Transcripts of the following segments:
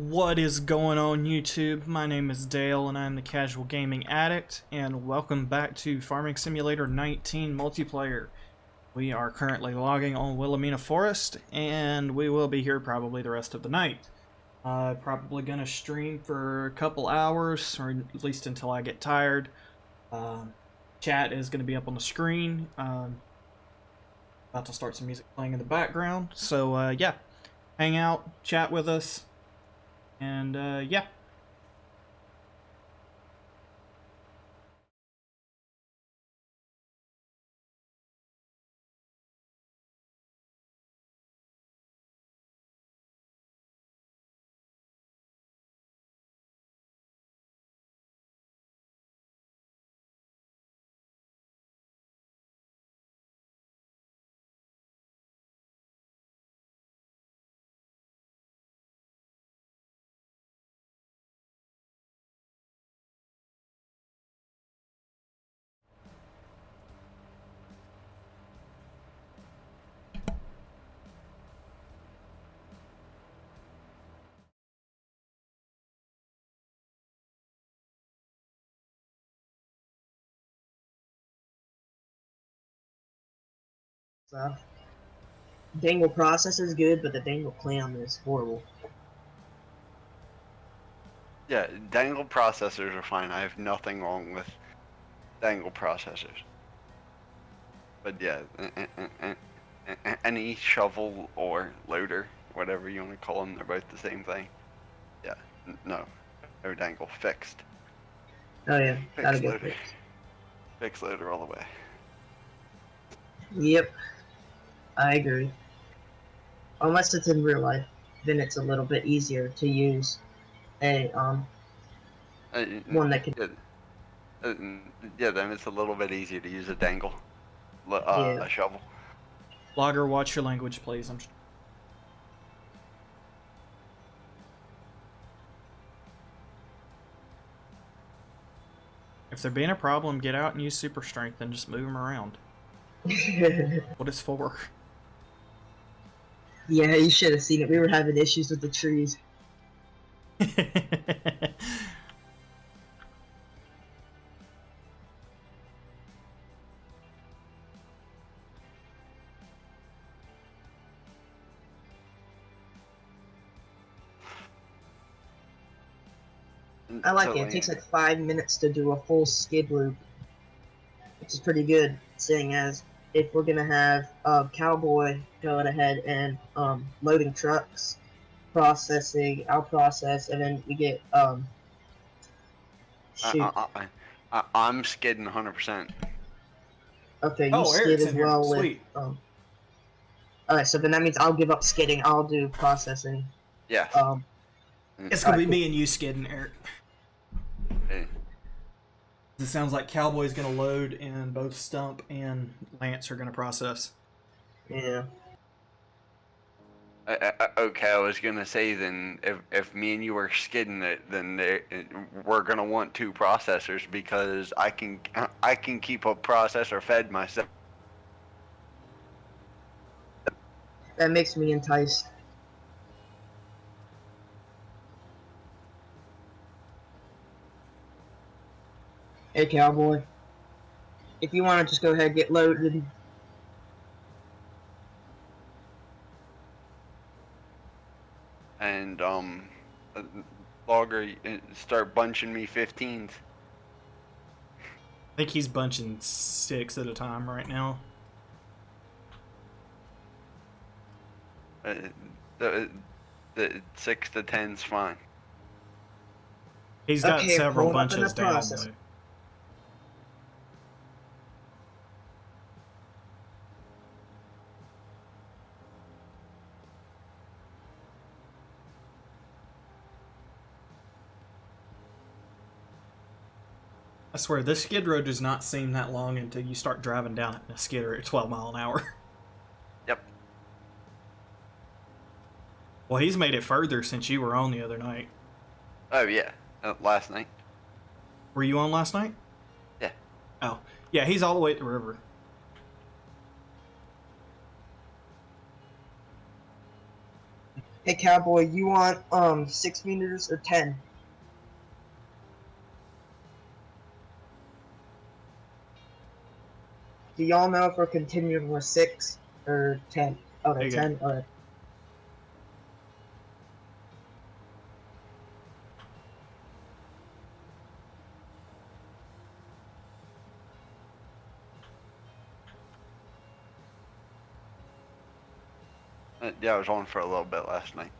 What is going on YouTube? My name is Dale and I'm the Casual Gaming Addict, and welcome back to Farming Simulator 19 multiplayer. We are currently logging on Willamina Forest and we will be here probably the rest of the night. Probably gonna stream for a couple hours, or at least until I get tired. Chat is gonna be up on the screen. About to start some music playing in the background, so yeah, hang out, chat with us. And, yeah. So, dangle processor is good, but the dangle clam is horrible. Yeah, dangle processors are fine. I have nothing wrong with dangle processors. But yeah, any shovel or loader, whatever you want to call them, they're both the same thing. Yeah, no dangle, fixed. Oh yeah, gotta Fixed go loader. fixed. Fixed loader all the way. Yep, I agree. Unless it's in real life, then it's a little bit easier to use a one that can. Yeah, then it's a little bit easier to use a dangle, Yeah. a shovel. Logger, watch your language, please. If there being a problem, get out and use super strength and just move them around. What it's for. Yeah, you should have seen it. We were having issues with the trees. I like it. It takes like 5 minutes to do a full skid loop, which is pretty good, seeing as if we're gonna have Cowboy going ahead and loading trucks, processing, I'll process, and then we get shoot. I'm skidding 100%. Okay, you Oh, skid Eric's as in here. well with Sweet. Alright, so then that means I'll give up skidding. I'll do processing. Yeah. It's gonna be cool. me and you skidding, Eric. Hey. It sounds like Cowboy's gonna load and both Stump and Lance are gonna process. Yeah. Okay, I was gonna say then if me and you are skidding it, then we're gonna want two processors because I can keep a processor fed myself. That makes me enticed. Hey, Cowboy. If you want to just go ahead and get loaded. And Logger, start bunching me 15s. I think he's bunching 6 at a time right now. The 6 to 10's fine. He's got several bunches down. Process. I swear, this skid road does not seem that long until you start driving down it in a skidder at 12 mile an hour. Yep. Well, he's made it further since you were on the other night. Oh yeah, last night. Were you on last night? Yeah. Oh, yeah, he's all the way at the river. Hey, Cowboy, you want 6 meters or 10? Do y'all know if we're continuing with 6 or 10? There Okay, you go. 10. Alright. Yeah, I was on for a little bit last night.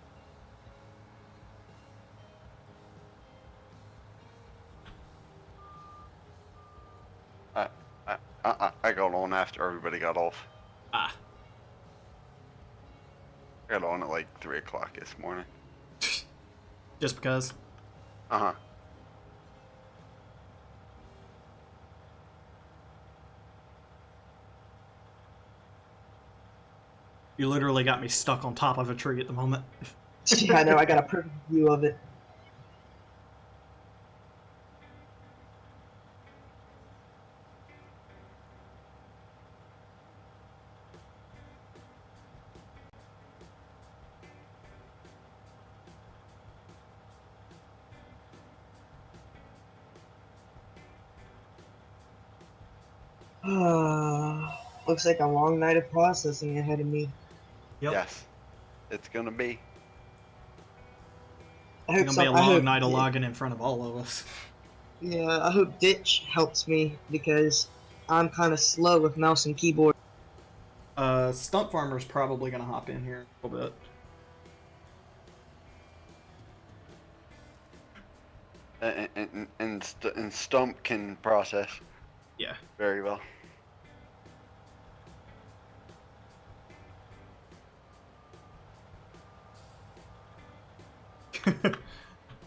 I, I got on after everybody got off. Ah. I got on at like 3 o'clock this morning. Just because. Uh-huh. You literally got me stuck on top of a tree at the moment. Yeah, I know, I got a perfect view of it. Looks like a long night of processing ahead of me. Yep. Yes. It's gonna be. I It's hope gonna be a I long hope night of logging in front of all of us. Yeah, I hope Ditch helps me because I'm kind of slow with mouse and keyboard. Stump Farmer's probably gonna hop in here in a little bit. And Stump can process Yeah. very well.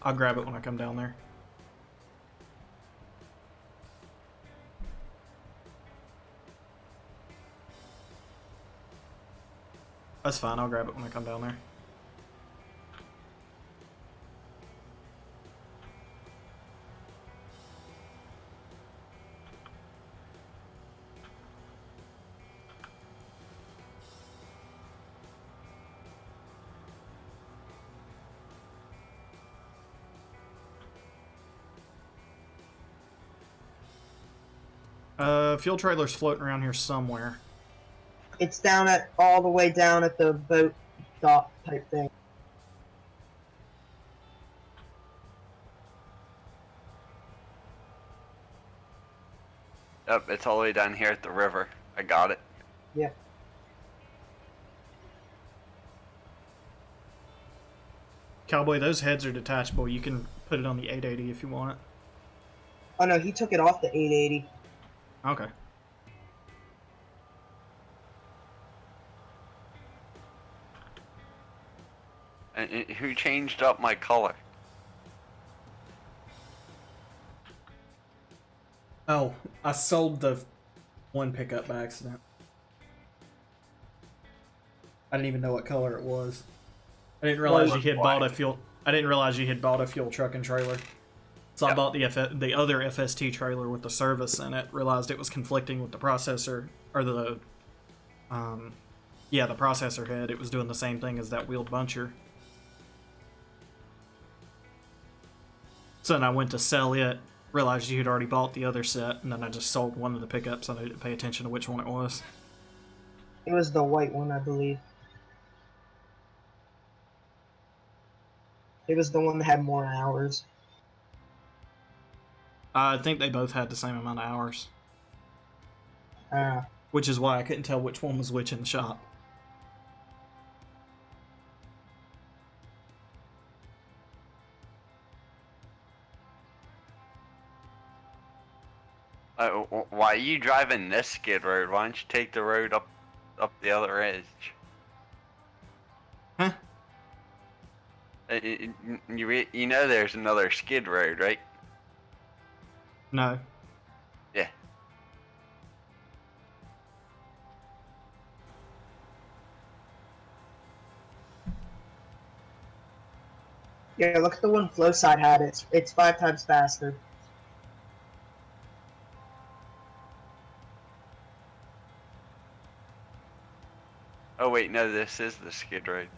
I'll grab it when I come down there. That's fine, I'll grab it when I come down there. Fuel trailer's floating around here somewhere. It's down at all the way down at the boat dock type thing. Yep, it's all the way down here at the river. I got it. Yeah. Cowboy, those heads are detachable. You can put it on the 880 if you want it. Oh no, he took it off the 880. Okay. And who changed up my color? Oh, I sold the one pickup by accident. I didn't even know what color it was. I didn't realize you had bought a fuel. I didn't realize you had bought a fuel truck and trailer. So I bought the other FST trailer with the service in it. Realized it was conflicting with the processor or the the processor head. It was doing the same thing as that wheeled buncher. So then I went to sell it. Realized you had already bought the other set, and then I just sold one of the pickups. I didn't pay attention to which one it was. It was the white one, I believe. It was the one that had more hours. I think they both had the same amount of hours, Ah. which is why I couldn't tell which one was which in the shop. Why are you driving this skid road? Why don't you take the road up the other edge? Huh? You know there's another skid road, right? No. Yeah. Yeah, look at the one Flowside had. It's 5 times faster. Oh wait, no, this is the skid road.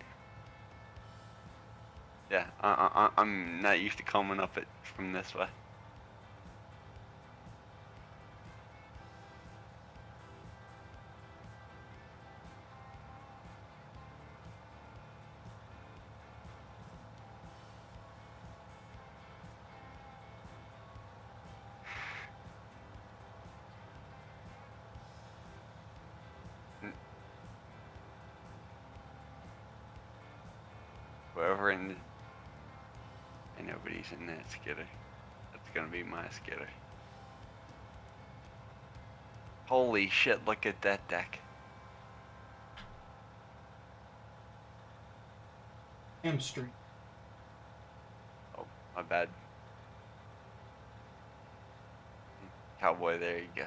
Yeah, I'm not used to coming up it from this way. Whoever in the, and nobody's in that skidder. That's gonna be my skidder. Holy shit, look at that deck. Hamstring. Oh, my bad. Cowboy, there you go.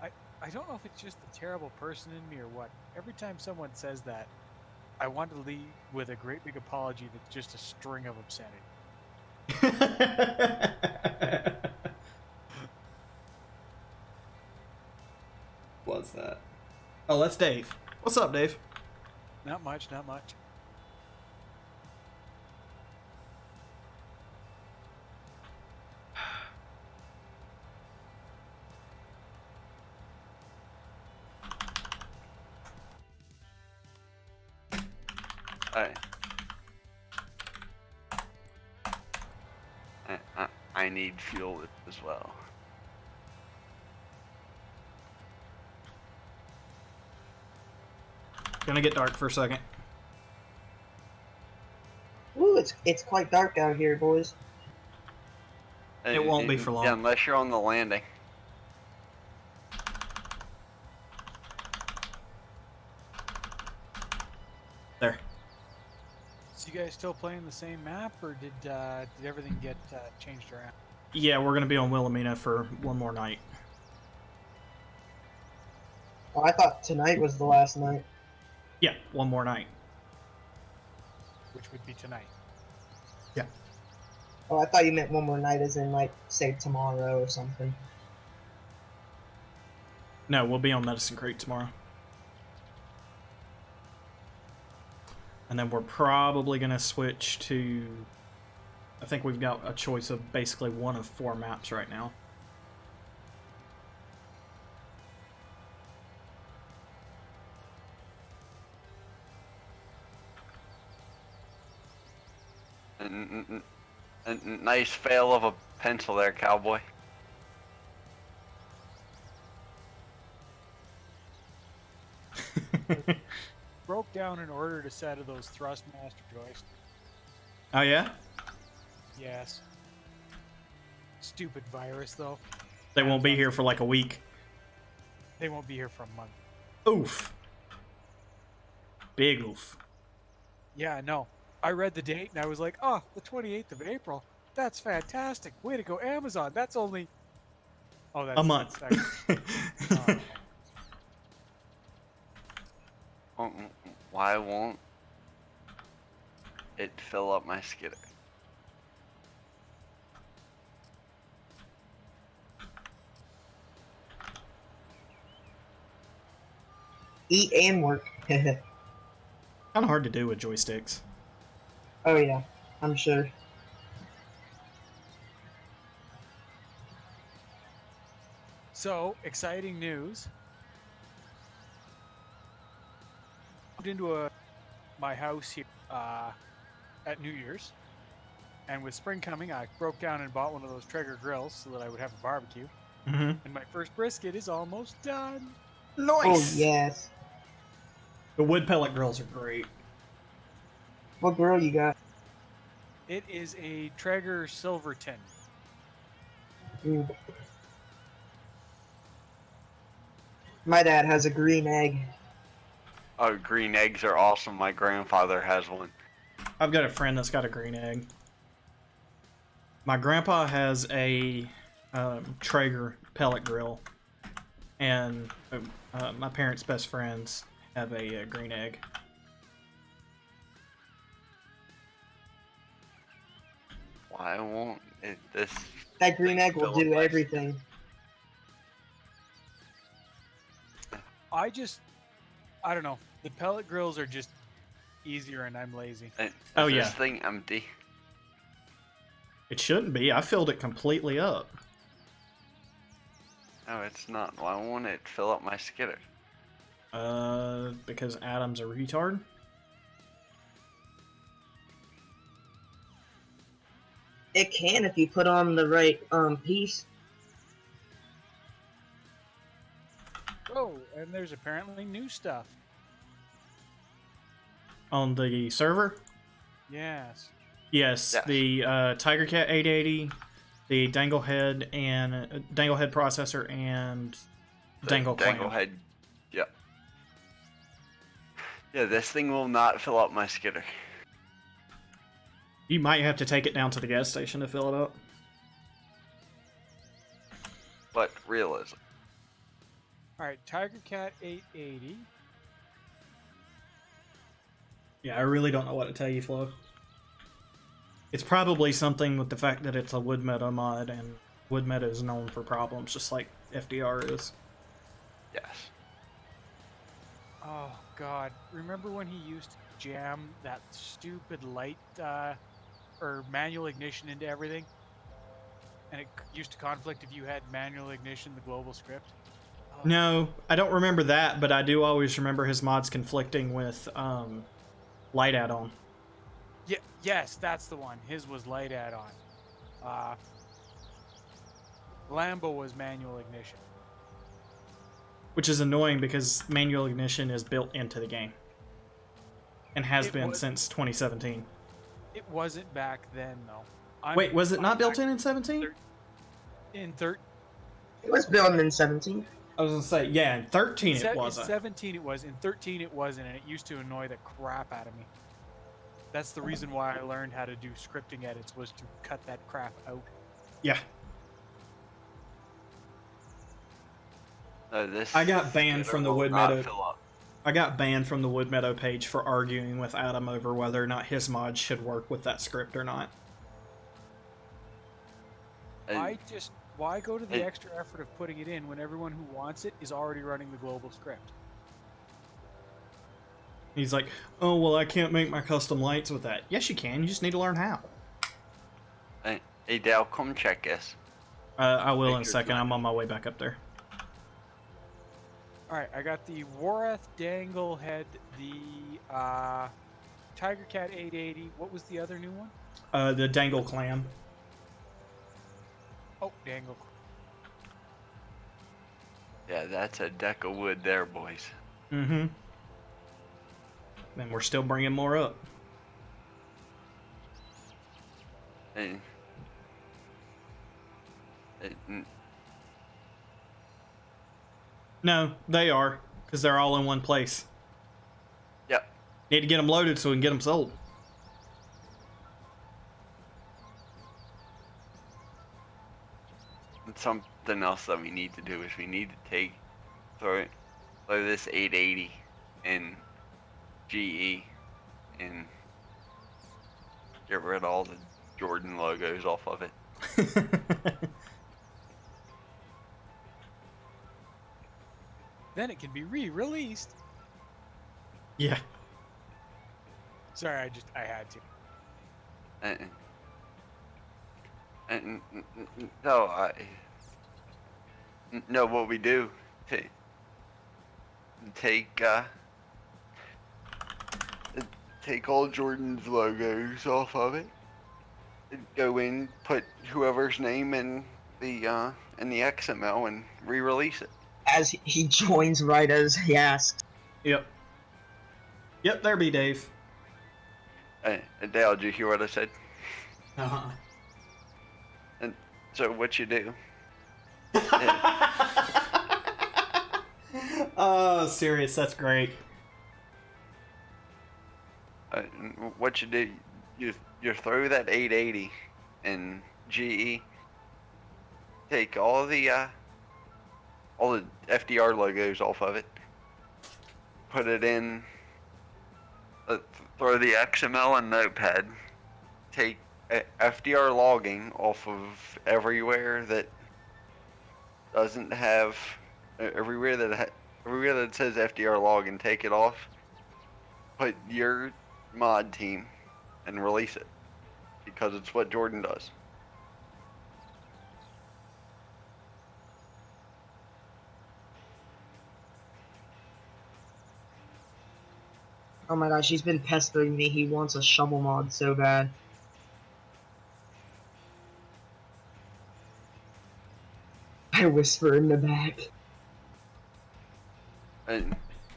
I don't know if it's just the terrible person in me or what. Every time someone says that, I want to leave with a great big apology that's just a string of obscenity. What's that? Oh, that's Dave. What's up, Dave? Not much, not much. I need fuel as well. Gonna get dark for a second. Ooh, it's quite dark out here, boys. It won't be for long. Yeah, unless you're on the landing. There. So you guys still playing the same map, or did everything get changed around? Yeah, we're gonna be on Willamina for one more night. Oh, I thought tonight was the last night. Yeah, one more night. Which would be tonight. Yeah. Oh, I thought you meant one more night as in, like, say tomorrow or something. No, we'll be on Medicine Creek tomorrow. And then we're probably gonna switch to... I think we've got a choice of basically one of 4 maps right now. A nice fail of a pencil there, cowboy. Broke down and ordered a set of those Thrustmaster joysticks. Oh yeah? Yes. Stupid virus, though. They won't be here for like a week. They won't be here for a month. Oof. Big oof. Yeah, no. I read the date and I was like, oh, the 28th of April. That's fantastic. Way to go, Amazon. That's only... Oh, that's... A month. That's actually... Oh, why won't it fill up my skidder? Eat and work. Kind of hard to do with joysticks. Oh yeah, I'm sure. So, exciting news. Moved into my house here at New Year's. And with spring coming, I broke down and bought one of those Traeger grills so that I would have a barbecue. Mm-hmm. And my first brisket is almost done. Nice! Oh yes. The wood pellet grills are great. What grill you got? It is a Traeger Silverton. Ooh. My dad has a green egg. Oh, green eggs are awesome. My grandfather has one. I've got a friend that's got a green egg. My grandpa has a Traeger pellet grill, and my parents' best friends have a green egg. Why won't it this? That green egg will do everything. I don't know. The pellet grills are just easier, and I'm lazy. Is Oh, this yeah. thing empty? It shouldn't be. I filled it completely up. No, it's not. Why won't it fill up my skidder? Because Adam's a retard. It can if you put on the right piece. Oh, and there's apparently new stuff. On the server? Yes. Yes, Yes. the Tiger Cat 880, the Danglehead and Danglehead processor, and Dangle Clam. Danglehead. Yeah. Yeah, this thing will not fill up my skidder. You might have to take it down to the gas station to fill it up. But realism. All right, Tiger Cat 880. Yeah, I really don't know what to tell you, Flo. It's probably something with the fact that it's a wood meta mod, and wood meta is known for problems, just like FDR is. Yes. Oh God! Remember when he used to jam that stupid light or manual ignition into everything, and it used to conflict if you had manual ignition, the global script. Oh. No, I don't remember that, but I do always remember his mods conflicting with light add-on. Yeah. Yes, that's the one. His was light add-on. Lambo was manual ignition. Which is annoying because manual ignition is built into the game. And has It been was- since 2017. It wasn't back then though. Wait, was it not I'm built in 17? In 13? It was built in 17. I was gonna say, yeah, in 13 it In wasn't. 17 it was. In 13 it wasn't, and it used to annoy the crap out of me. That's the reason why I learned how to do scripting edits, was to cut that crap out. Yeah. This I got banned skidder from the will Wood not Meadow. fill up. I got banned from the Wood Meadow page for arguing with Adam over whether or not his mod should work with that script or not. And Why go to the Hey. extra effort of putting it in when everyone who wants it is already running the global script? He's like, oh, well, I can't make my custom lights with that. Yes, you can. You just need to learn how. Hey, Dale, come check this. I will in a Make your second. mind. I'm on my way back up there. Alright, I got the Warath Danglehead, the Tiger Cat 880. What was the other new one? The Dangle Clam. Oh, Dangle. Yeah, that's a deck of wood there, boys. Mm-hmm. And we're still bringing more up. And, No, they are, because they're all in one place. yep. Need to get them loaded so we can get them sold. And something else that we need to do is we need to throw this 880 in GE and get rid of all the Jordan logos off of it. Then it can be re-released. Yeah. Sorry, I had to. No, what we do, take all Jordan's logos off of it, go in, put whoever's name in the XML and re-release it. As he joins right as he asks. Yep. Yep, there be Dave. Dale, did you hear what I said? Uh-huh. So what you do? Oh, serious, that's great. What you do? You throw that 880 in GE. Take all the FDR logos off of it. Put it in. Throw the XML in Notepad. Take FDR logging off of everywhere that doesn't have everywhere that says FDR login. Take it off. Put your mod team and release it because it's what Jordan does. Oh my gosh, he's been pestering me. He wants a shovel mod so bad. I whisper in the back. And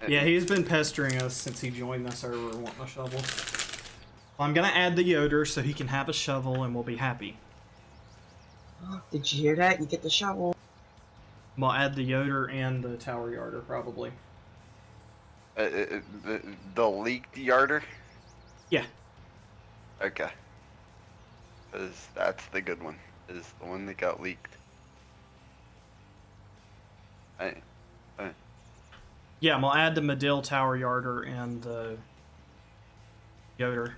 Yeah, he's been pestering us since he joined the server wanting a shovel. Well, I'm gonna add the Yoder so he can have a shovel and we'll be happy. Did you hear that? You get the shovel. We'll add the Yoder and the Tower Yarder, probably. the leaked yarder. Yeah. Okay. Because that's the good one. Is the one that got leaked. Yeah, we'll add the Medill Tower Yarder and the Yoder.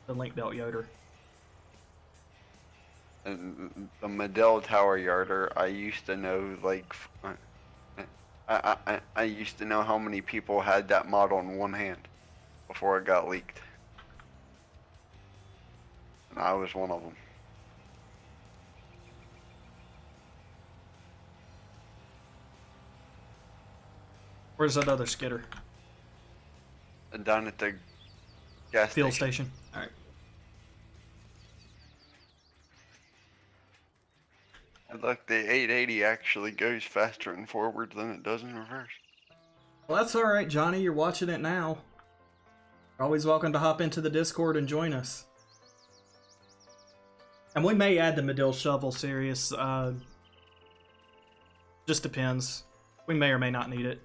The Link Belt Yoder. And the Medill Tower Yarder, I used to know, like, I used to know how many people had that model in one hand before it got leaked. And I was one of them. Where's that other skidder? And down at the gas Fuel station. station. Alright. And look, the 880 actually goes faster in forward than it does in reverse. Well, that's alright, Johnny. You're watching it now. You're always welcome to hop into the Discord and join us. And we may add the Medill Shovel series. Just depends. We may or may not need it.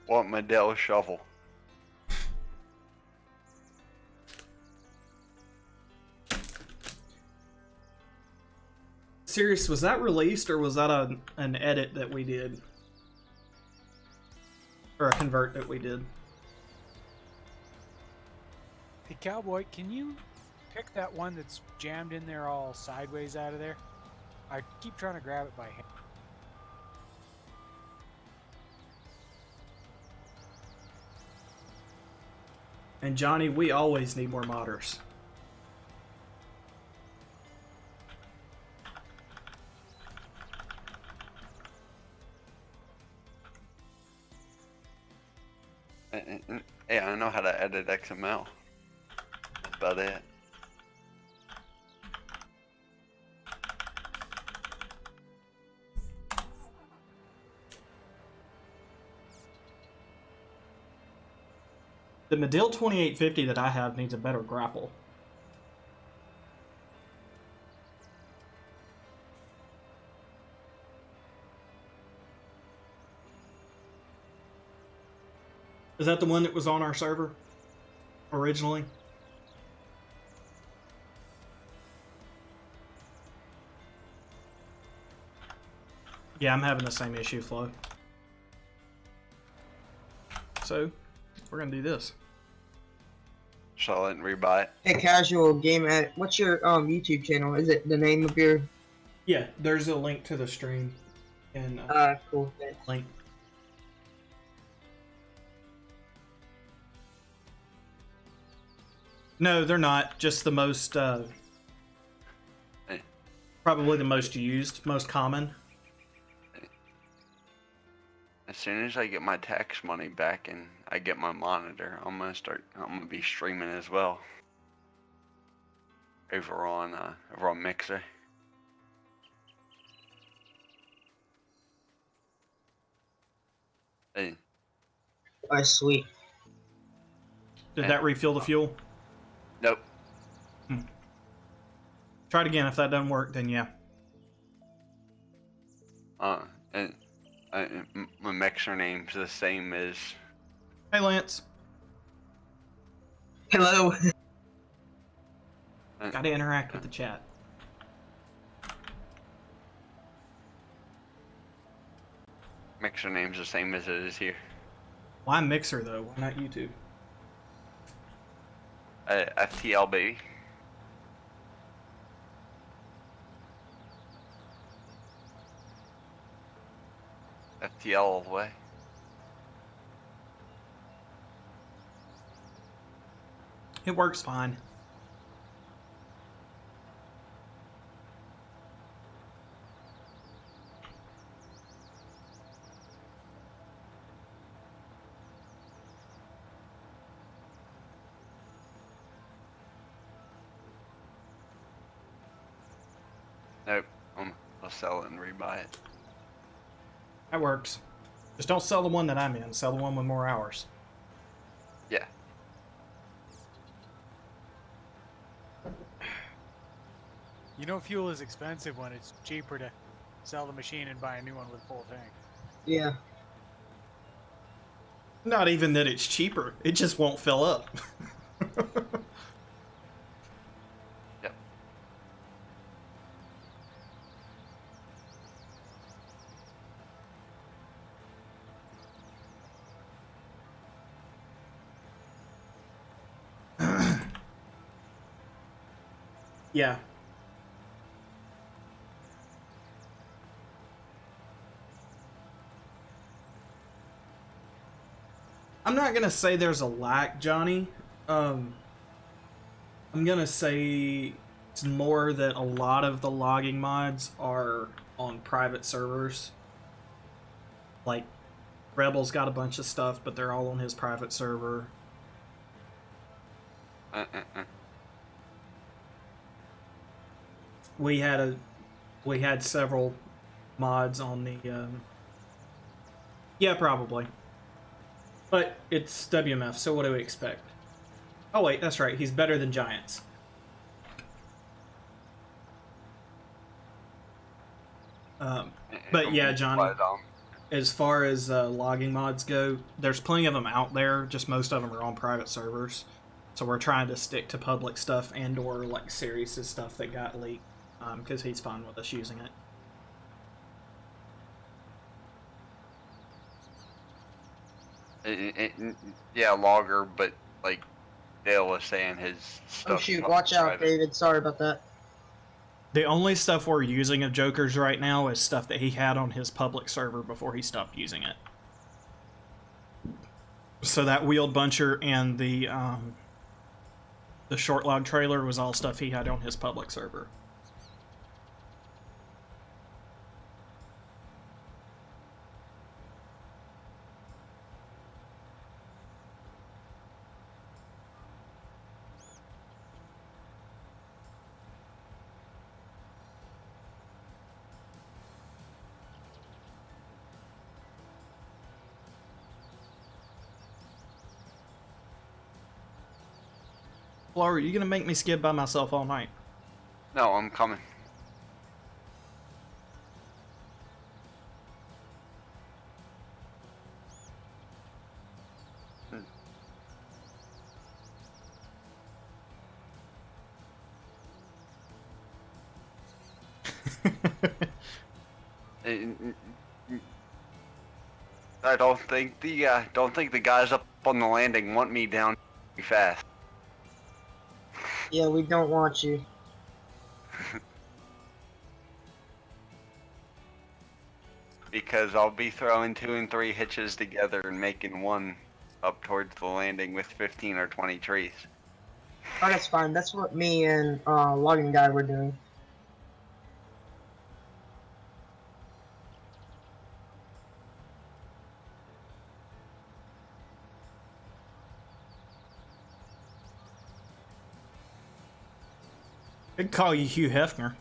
What Medill shovel? Serious, was that released or was that an edit that we did? Or a convert that we did? Hey, Cowboy, can you pick that one that's jammed in there all sideways out of there? I keep trying to grab it by hand. And Johnny, we always need more modders. Yeah, I know how to edit XML. That's about it. The Medill 2850 that I have needs a better grapple. Is that the one that was on our server originally? Yeah, I'm having the same issue, Flo. So, we're gonna do this. Shall I rebuy it? Hey, Casual Game Addict, what's your YouTube channel? Is it the name of your... Yeah, there's a link to the stream. And cool. Thanks. link. No, they're not. Just the most, probably the most used, most common. As soon as I get my tax money back and I get my monitor, I'm gonna be streaming as well. Over on Mixer. Hey. Oh, sweet. Did that refill the fuel? Nope. Try it again. If that doesn't work, then yeah. And my Mixer name's the same as... Hey, Lance. Hello. Gotta interact with the chat. Mixer name's the same as it is here. Why Mixer, though? Why not YouTube? FTL, baby. FTL all the way. It works fine. Nope. I'll sell it and rebuy it. That works. Just don't sell the one that I'm in. Sell the one with more hours. Yeah. You know, fuel is expensive when it's cheaper to sell the machine and buy a new one with a full tank. Yeah. Not even that it's cheaper. It just won't fill up. Yep. Yeah. I'm not gonna say there's a lack, Johnny. I'm gonna say it's more that a lot of the logging mods are on private servers. Like, Rebel's got a bunch of stuff, but they're all on his private server. We had several mods on the yeah, probably. But it's WMF, so what do we expect? Oh wait, that's right, he's better than Giants. But yeah, Johnny, as far as logging mods go, there's plenty of them out there, just most of them are on private servers. So we're trying to stick to public stuff and or like Sirius's stuff that got leaked, because he's fine with us using it. Yeah, logger, but like Dale was saying, his stuff. Oh shoot, watch out, David. Sorry about that. The only stuff we're using of Joker's right now is stuff that he had on his public server before he stopped using it. So that wheeled buncher and the short log trailer was all stuff he had on his public server. Laura, are you gonna make me skip by myself all night? No, I'm coming. I don't think the guys up on the landing want me down fast. Yeah, we don't want you. Because I'll be throwing 2 and 3 hitches together and making one up towards the landing with 15 or 20 trees. Oh, that's fine. That's what me and logging guy were doing. I'd call you Hugh Hefner.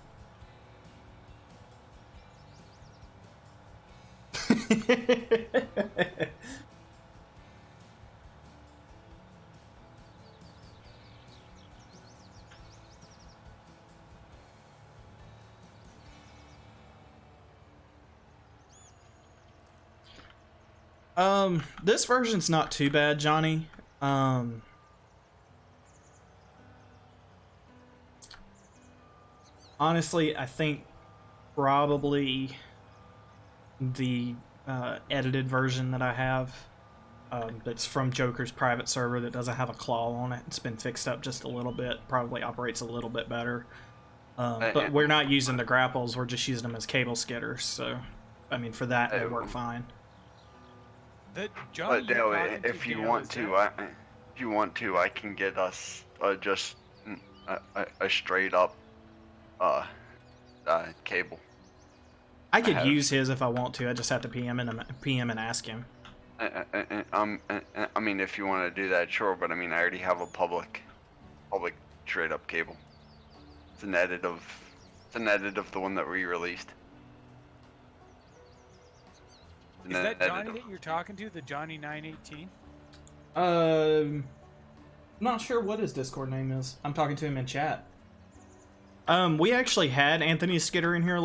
This version's not too bad, Johnny. Honestly, I think probably the edited version that I have, that's from Joker's private server that doesn't have a claw on it. It's been fixed up just a little bit. Probably operates a little bit better. But we're not using the grapples. We're just using them as cable skidders. So, I mean, for that, they work fine. But Dale, if you want to, if you want to, I can get us just a straight up cable. I could have- use his if I want to. I just have to PM and ask him. I mean, if you want to do that, sure. But I mean, I already have a public straight up cable. It's an edit of the one that we released. Is that Johnny that you're talking to? The Johnny 918? Not sure what his Discord name is. I'm talking to him in chat. We actually had Anthony Skitter in here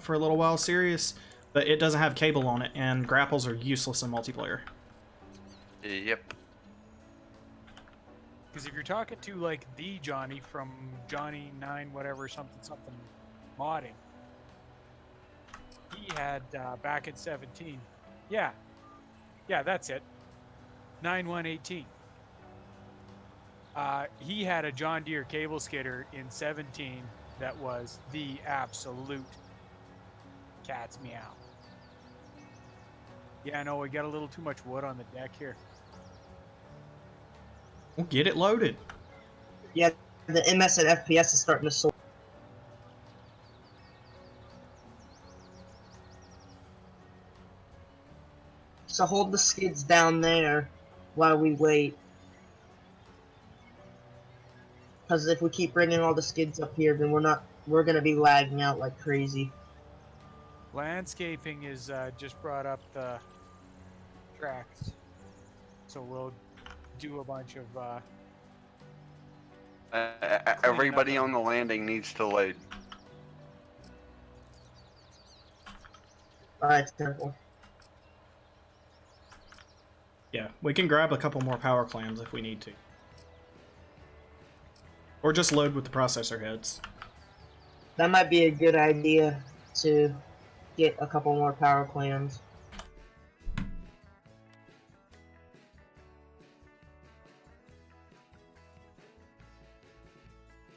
for a little while, serious, but it doesn't have cable on it, and grapples are useless in multiplayer. Yep. Because if you're talking to like the Johnny from Johnny 9 whatever something modding, he had back in 17. Yeah, that's it. 9118. He had a John Deere cable skidder in 17 that was the absolute cat's meow. Yeah, no, we got a little too much wood on the deck here. We'll get it loaded. Yeah, the MS and FPS is starting to sort. So hold the skids down there while we wait. Because if we keep bringing all the skids up here, then we're gonna be lagging out like crazy. Landscaping is just brought up the tracks, so we'll do a bunch of. Everybody on the landing needs to load. Alright, simple. Yeah, we can grab a couple more power clams if we need to. Or just load with the processor heads. That might be a good idea to get a couple more power clams.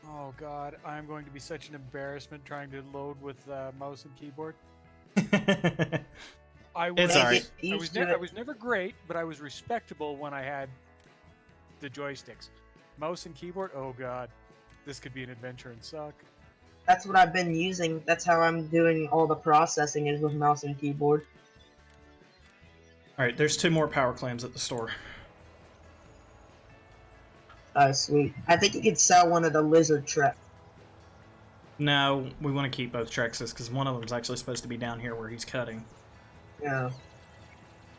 Oh god, I'm going to be such an embarrassment trying to load with mouse and keyboard. It's alright. I was never great, but I was respectable when I had the joysticks. Mouse and keyboard, oh god. This could be an adventure and suck. That's what I've been using. That's how I'm doing all the processing is with mouse and keyboard. Alright, there's 2 more power clams at the store. Sweet. I think you could sell one of the lizard traps. No, we want to keep both Trexes, because one of them's actually supposed to be down here where he's cutting. Yeah.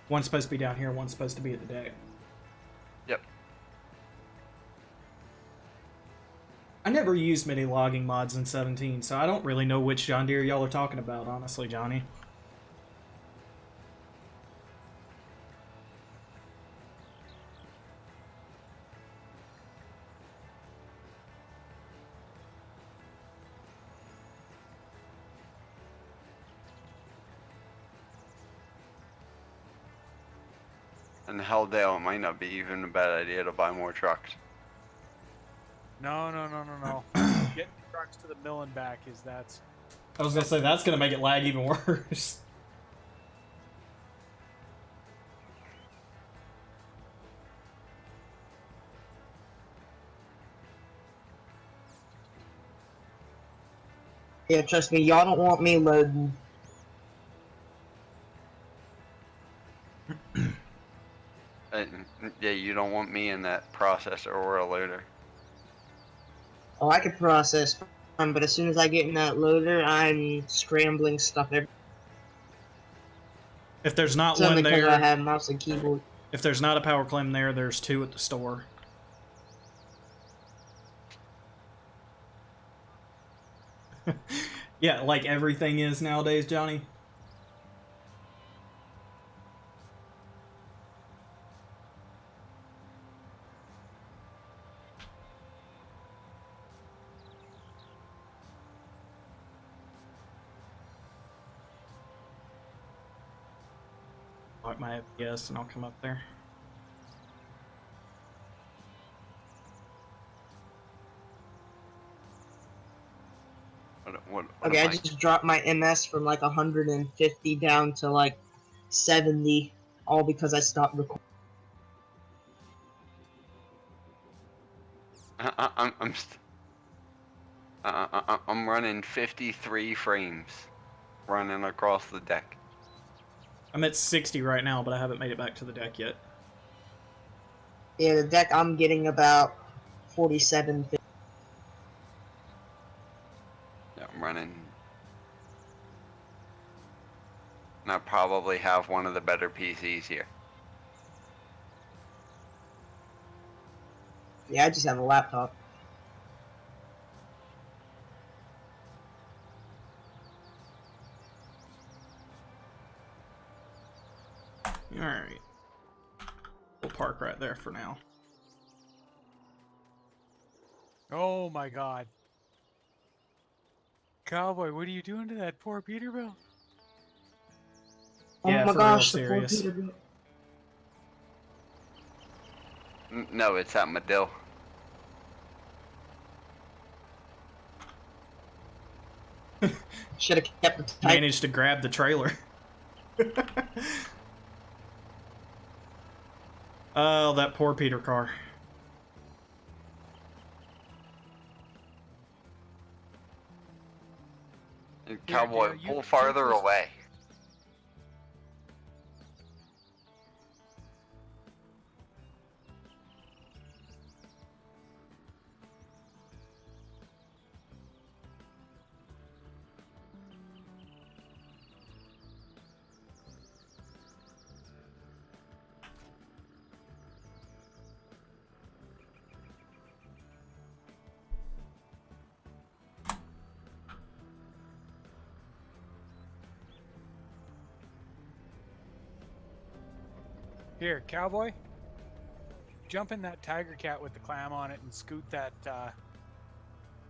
One's supposed to be down here, one's supposed to be at the deck. Yep. I never used many logging mods in 17, so I don't really know which John Deere y'all are talking about, honestly, Johnny. And hell, Dale, it might not be even a bad idea to buy more trucks. No. Getting trucks to the mill and back is that's. I was gonna say, that's gonna make it lag even worse. Yeah, trust me, y'all don't want me loading. Yeah, you don't want me in that processor or a loader. Oh, I could process fine, but as soon as I get in that loader, I'm scrambling stuff every If there's not time one because there, I have mouse and keyboard. if there's not a power clam there, there's 2 at the store. Yeah, like everything is nowadays, Johnny. Lock my FPS and I'll come up there. What Okay, am I just dropped my MS from like 150 down to like 70, all because I stopped recording. I'm running 53 frames, running across the deck. I'm at 60 right now, but I haven't made it back to the deck yet. Yeah, the deck I'm getting about 47. Yeah, I'm running. And I probably have one of the better PCs here. Yeah, I just have a laptop. Alright. We'll park right there for now. Oh my god. Cowboy, what are you doing to that poor Peterbilt? Yeah, Oh my for real gosh, the poor serious. Peterbilt. No, it's at Medill. Should have kept the type. Managed to grab the trailer. Oh, that poor Peter car. Cowboy, Dale, you pull take farther this- away. Here, Cowboy. Jump in that Tiger Cat with the clam on it and scoot that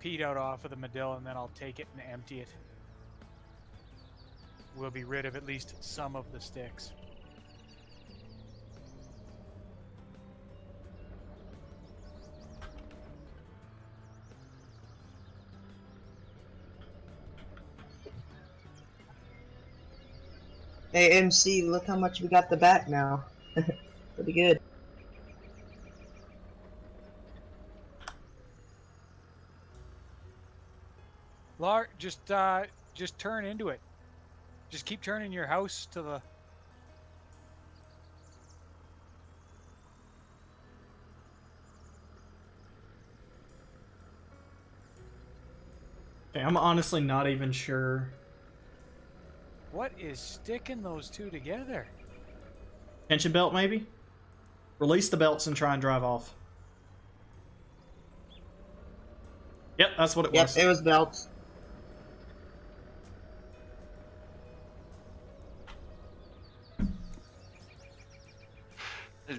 peat out off of the Medill, and then I'll take it and empty it. We'll be rid of at least some of the sticks. Hey, MC, look how much we got the back now. Pretty good. Lar, just turn into it. Just keep turning your house to the. Okay, I'm honestly not even sure. What is sticking those two together? Tension belt, maybe? Release the belts and try and drive off. Yep, that's what it Yep, was. it was belts.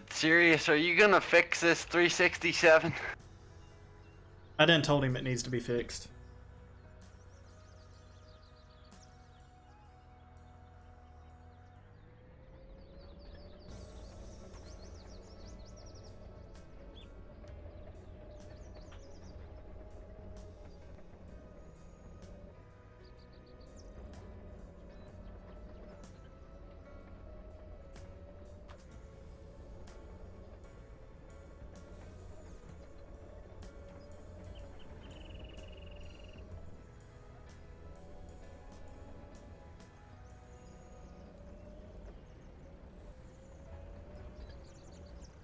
Serious, are you gonna fix this 367? I didn't told him it needs to be fixed.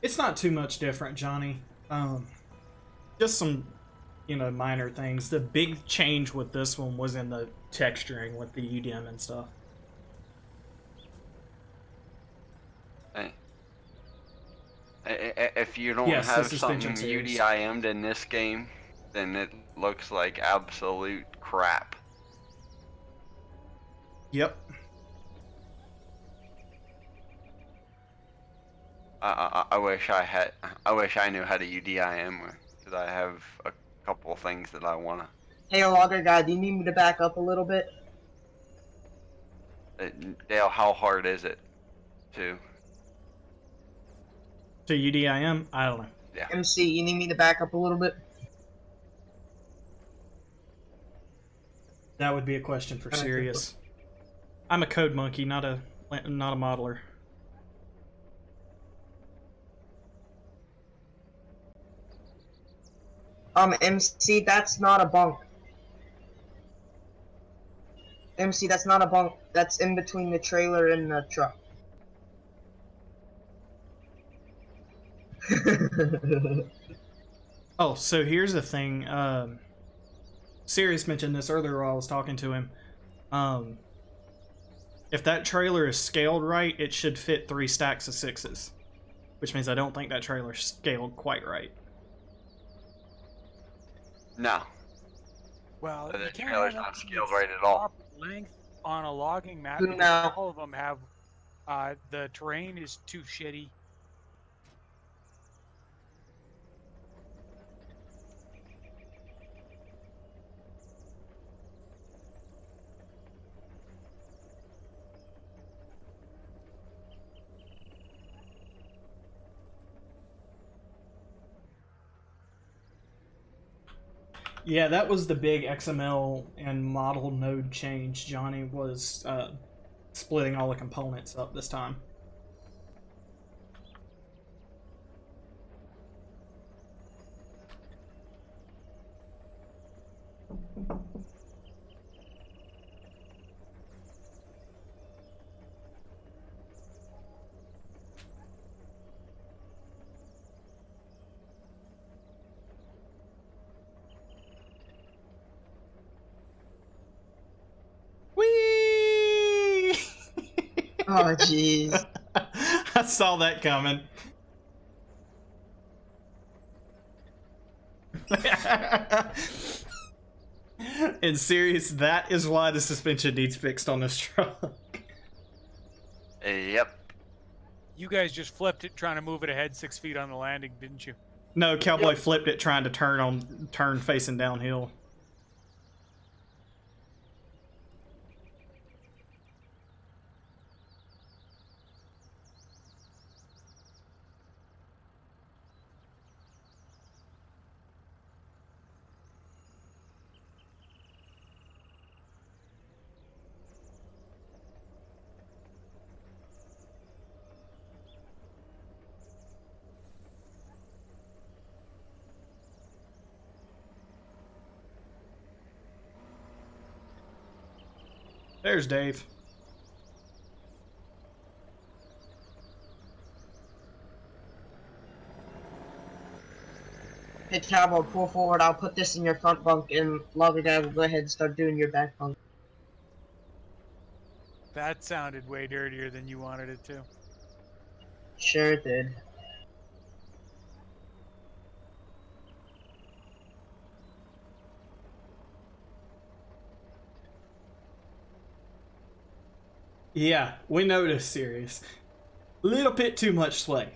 It's not too much different, Johnny. Just some, minor things. The big change with this one was in the texturing with the UDM and stuff. Hey. If you don't Yes, the have suspension something series. UDIM'd in this game, then it looks like absolute crap. Yep. I wish I knew how to UDIM, because I have a couple of things that I wanna. Hey, logger guy, do you need me to back up a little bit? Dale, how hard is it to? To UDIM, I don't know. Yeah. MC, you need me to back up a little bit? That would be a question for Okay. Sirius. I'm a code monkey, not a modeler. MC, that's not a bunk. MC, that's not a bunk. That's in between the trailer and the truck. Oh, so here's the thing. Sirius mentioned this earlier while I was talking to him. If that trailer is scaled right, it should fit 3 stacks of 6s. Which means I don't think that trailer's scaled quite right. No. Well, The you can't trailer's have not anything scaled that's right at all. proper length on a logging map because No. all of them have the terrain is too shitty. Yeah, that was the big XML and model node change. Johnny was splitting all the components up this time. Whee! Oh, jeez. I saw that coming. In serious, that is why the suspension needs fixed on this truck. Yep. You guys just flipped it trying to move it ahead 6 feet on the landing, didn't you? No, Cowboy flipped it trying to turn facing downhill. There's Dave. Hey, Cowboy, pull forward. I'll put this in your front bunk, and Logger Guy will go ahead and start doing your back bunk. That sounded way dirtier than you wanted it to. Sure it did. Yeah, we noticed, Sirius. Little bit too much sway.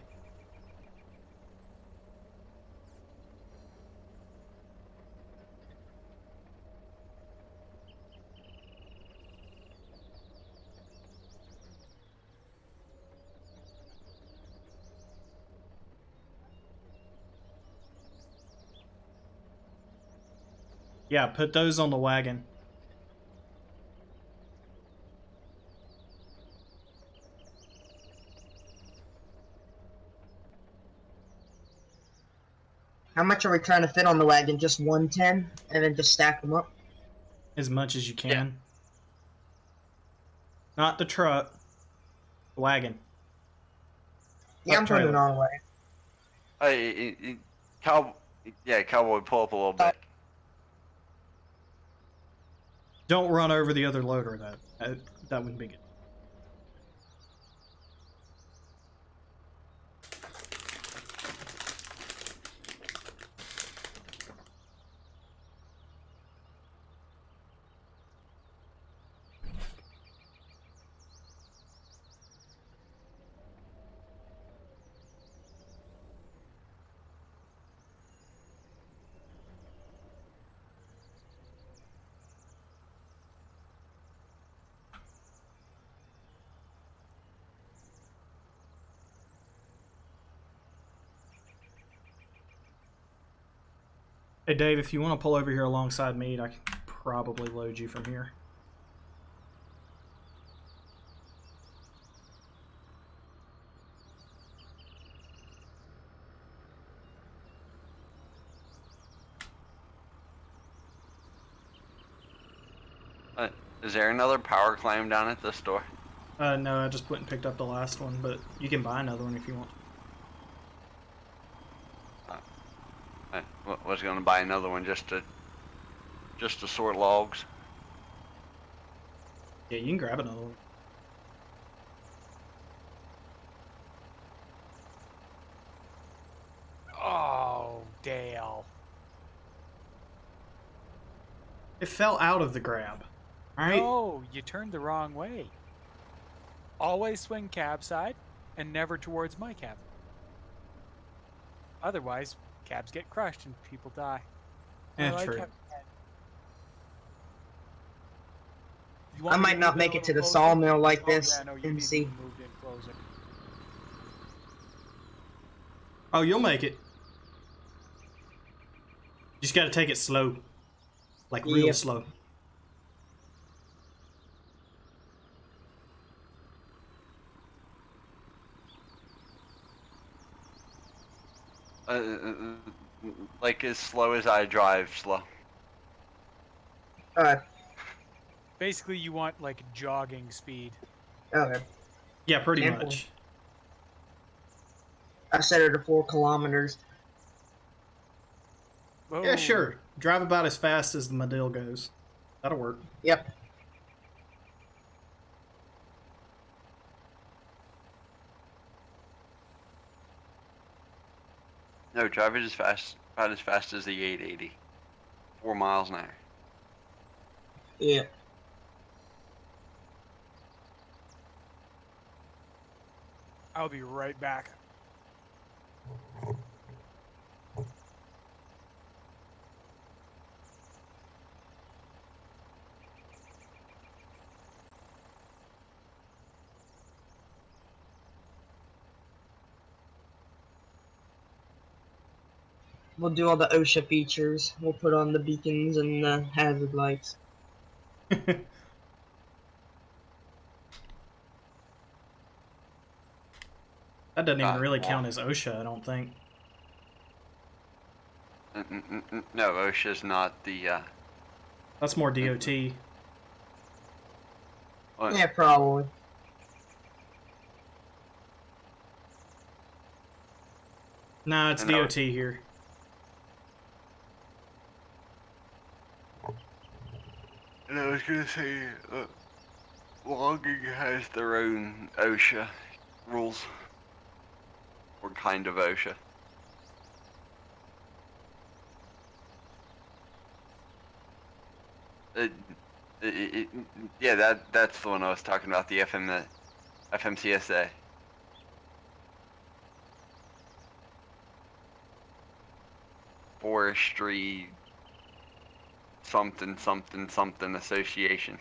Yeah, put those on the wagon. How much are we trying to fit on the wagon? Just 110, and then just stack them up? As much as you can. Yeah. Not the truck. The wagon. Yeah, I'm putting it trailer. on the wagon. Cowboy, pull up a little bit. Don't run over the other loader, though. That wouldn't be good. Hey, Dave, if you want to pull over here alongside me, I can probably load you from here. Is there another power climb down at the store? No, I just went and picked up the last one, but you can buy another one if you want. I was gonna buy another one just to sort logs. Yeah, you can grab another one. Oh, Dale. It fell out of the grab. Alright? No, you turned the wrong way. Always swing cab side and never towards my cab. Otherwise, cabs get crushed and people die. Yeah, I like true. having that. You I want me might to not move in make a it to the little closer? sawmill like Oh, this, yeah, no, you need to MC. be moved in closer. Oh, you'll make it. You just gotta take it slow. Like, real Yep. slow. Like as slow as I drive slow. Alright, Basically, you want like jogging speed. okay. Yeah, pretty Example. much. I set her to 4 kilometers. Whoa. Yeah, sure. Drive about as fast as the Medill goes. That'll work. Yep. No, drive it about as fast as the 880. 4 miles an hour. Yep. I'll be right back. We'll do all the OSHA features. We'll put on the beacons and the hazard lights. That doesn't even really count as OSHA, I don't think. No, OSHA's not the. That's more DOT. Well, Yeah, probably. Nah, it's I know. DOT here. And I was gonna say, logging has their own OSHA rules. Or kind of OSHA. Yeah, that's the one I was talking about, the FMCSA. Forestry something something something association.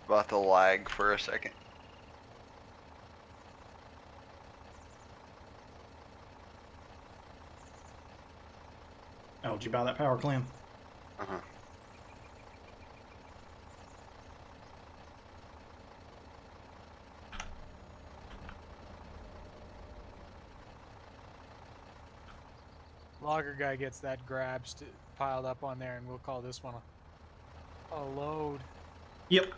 About to lag for a second. Oh, did you buy that power clam? Uh-huh. Logger guy gets that piled up on there, and we'll call this one a load. Yep.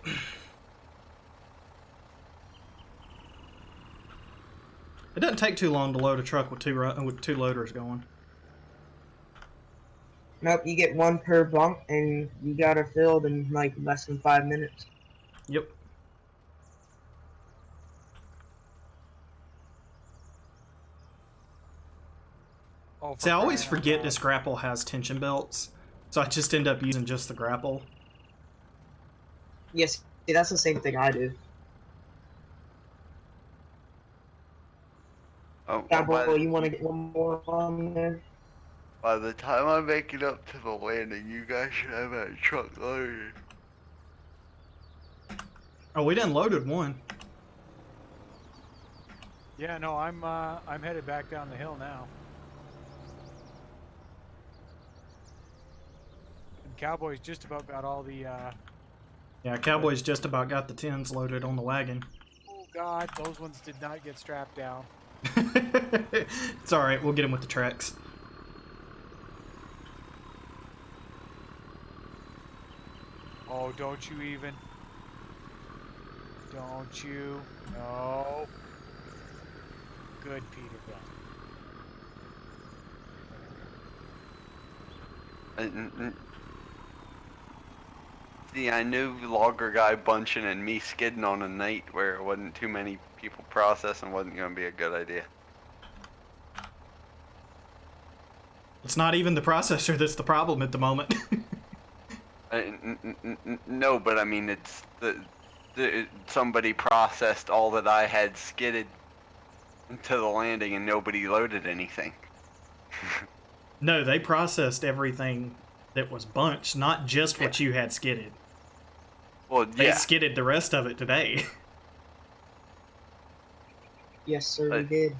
It doesn't take too long to load a truck with two loaders going. Nope, you get 1 per bunk, and you got her filled in like less than 5 minutes. Yep. Oh, for See, I always crying out forget loud. this grapple has tension belts, so I just end up using just the grapple. Yes, see, that's the same thing I do. Oh, Cowboy, you want to get one more on there? by the time I make it up to the landing, you guys should have that truck loaded. Oh, we done loaded one. Yeah, no, I'm headed back down the hill now. And Cowboy's just about got all the Yeah, Cowboys just about got the tins loaded on the wagon. oh god, those ones did not get strapped down. It's alright, we'll get him with the tracks. Oh, don't you even. Don't you? No. Good, Peter. See, I knew logger guy bunching and me skidding on a night where it wasn't too many people processing wasn't going to be a good idea. It's not even the processor that's the problem at the moment. No, but I mean, it's somebody processed all that I had skidded to the landing and nobody loaded anything. No, they processed everything that was bunched, not just what you had skidded. Well, They yeah. skidded the rest of it today. Yes, sir, we did.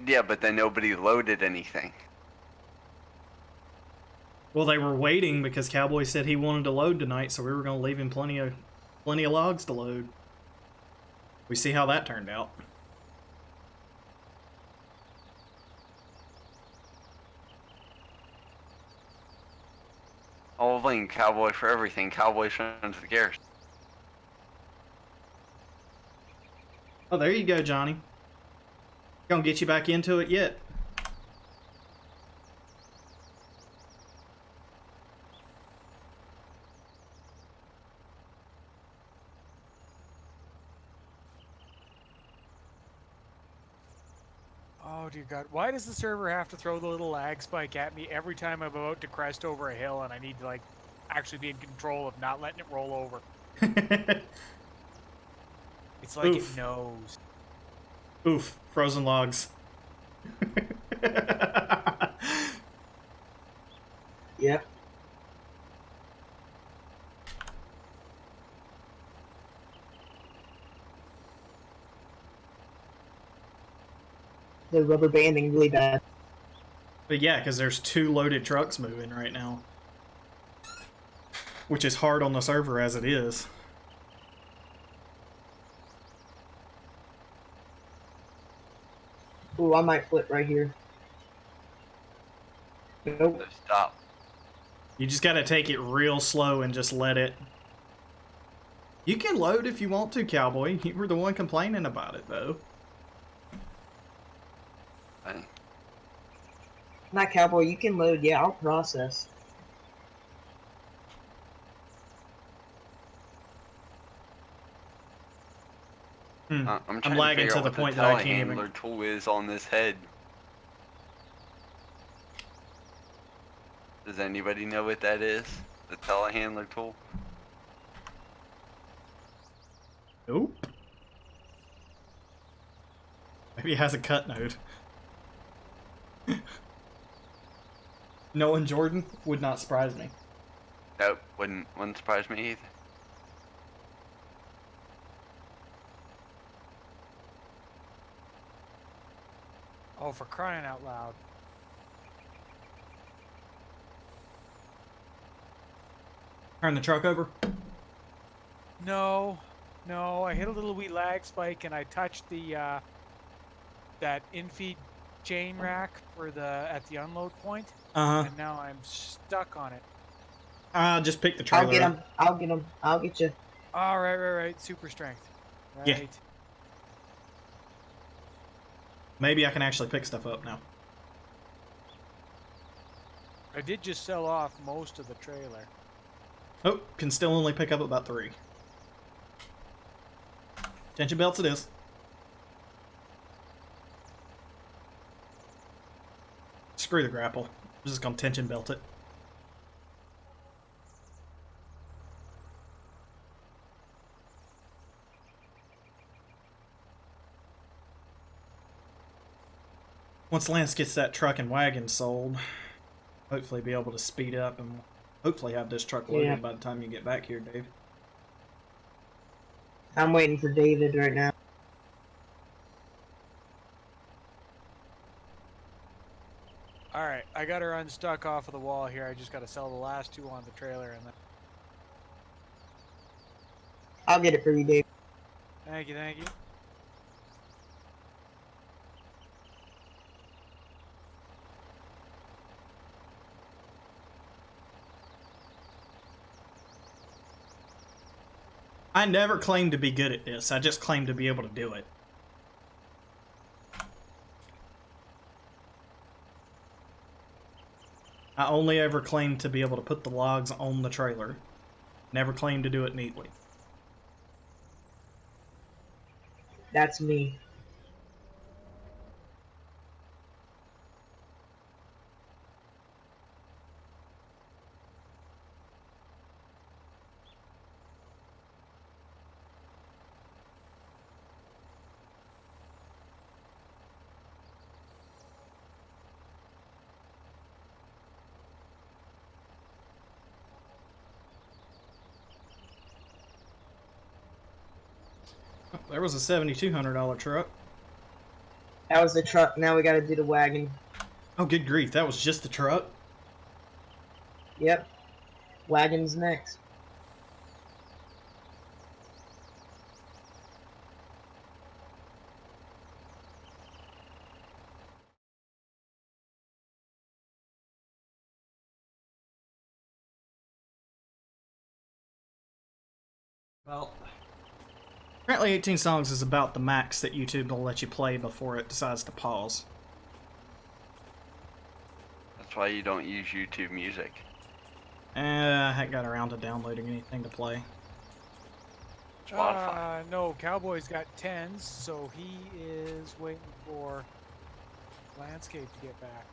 Yeah, but then nobody loaded anything. Well, they were waiting because Cowboy said he wanted to load tonight, so we were going to leave him plenty of logs to load. We see how that turned out. I'll blame Cowboy for everything. Cowboy runs the garage. Oh, there you go, Johnny. Gonna get you back into it yet. Oh dear God! Why does the server have to throw the little lag spike at me every time I'm about to crest over a hill and I need to like actually be in control of not letting it roll over? It's like Oof. it knows. Oof, frozen logs. Yep. The rubber banding really bad. But yeah, because there's 2 loaded trucks moving right now. Which is hard on the server as it is. Ooh, I might flip right here. Nope. So stop. You just gotta take it real slow and just let it... You can load if you want to, Cowboy. You were the one complaining about it, though. Not Cowboy, you can load. Yeah, I'll process. I'm trying lagging to to figure the out point what that the I can't even... telehandler tool is on this head. Does anybody know what that is? The telehandler tool? Nope. Maybe it has a cut node. Nolan Jordan would not surprise me. Nope, wouldn't surprise me either. Oh, for crying out loud! Turn the truck over. No, no, I hit a little wee lag spike and I touched the that infeed chain rack for the at the unload point, Uh-huh. and now I'm stuck on it. Just pick the trailer I'll get up. him. I'll get him. I'll get you. All right, super strength. Right. Yeah. Maybe I can actually pick stuff up now. I did just sell off most of the trailer. Oh, can still only pick up about 3. Tension belts it is. Screw the grapple. I'm just gonna tension belt it. Once Lance gets that truck and wagon sold, hopefully be able to speed up and hopefully have this truck loaded by the time you get back here, Dave. I'm waiting for David right now. Alright, I got her unstuck off of the wall here. I just got to sell the last two on the trailer and then... I'll get it for you, Dave. Thank you, thank you. I never claimed to be good at this. I just claimed to be able to do it. I only ever claimed to be able to put the logs on the trailer. Never claimed to do it neatly. That's me. There was a $7,200 truck. That was the truck. Now we gotta do the wagon. Oh, good grief. That was just the truck? Yep. Wagon's next. Well, apparently 18 songs is about the max that YouTube will let you play before it decides to pause. That's why you don't use YouTube Music. I haven't got around to downloading anything to play. Spotify. No, Cowboy's got 10s, so he is waiting for Landscape to get back.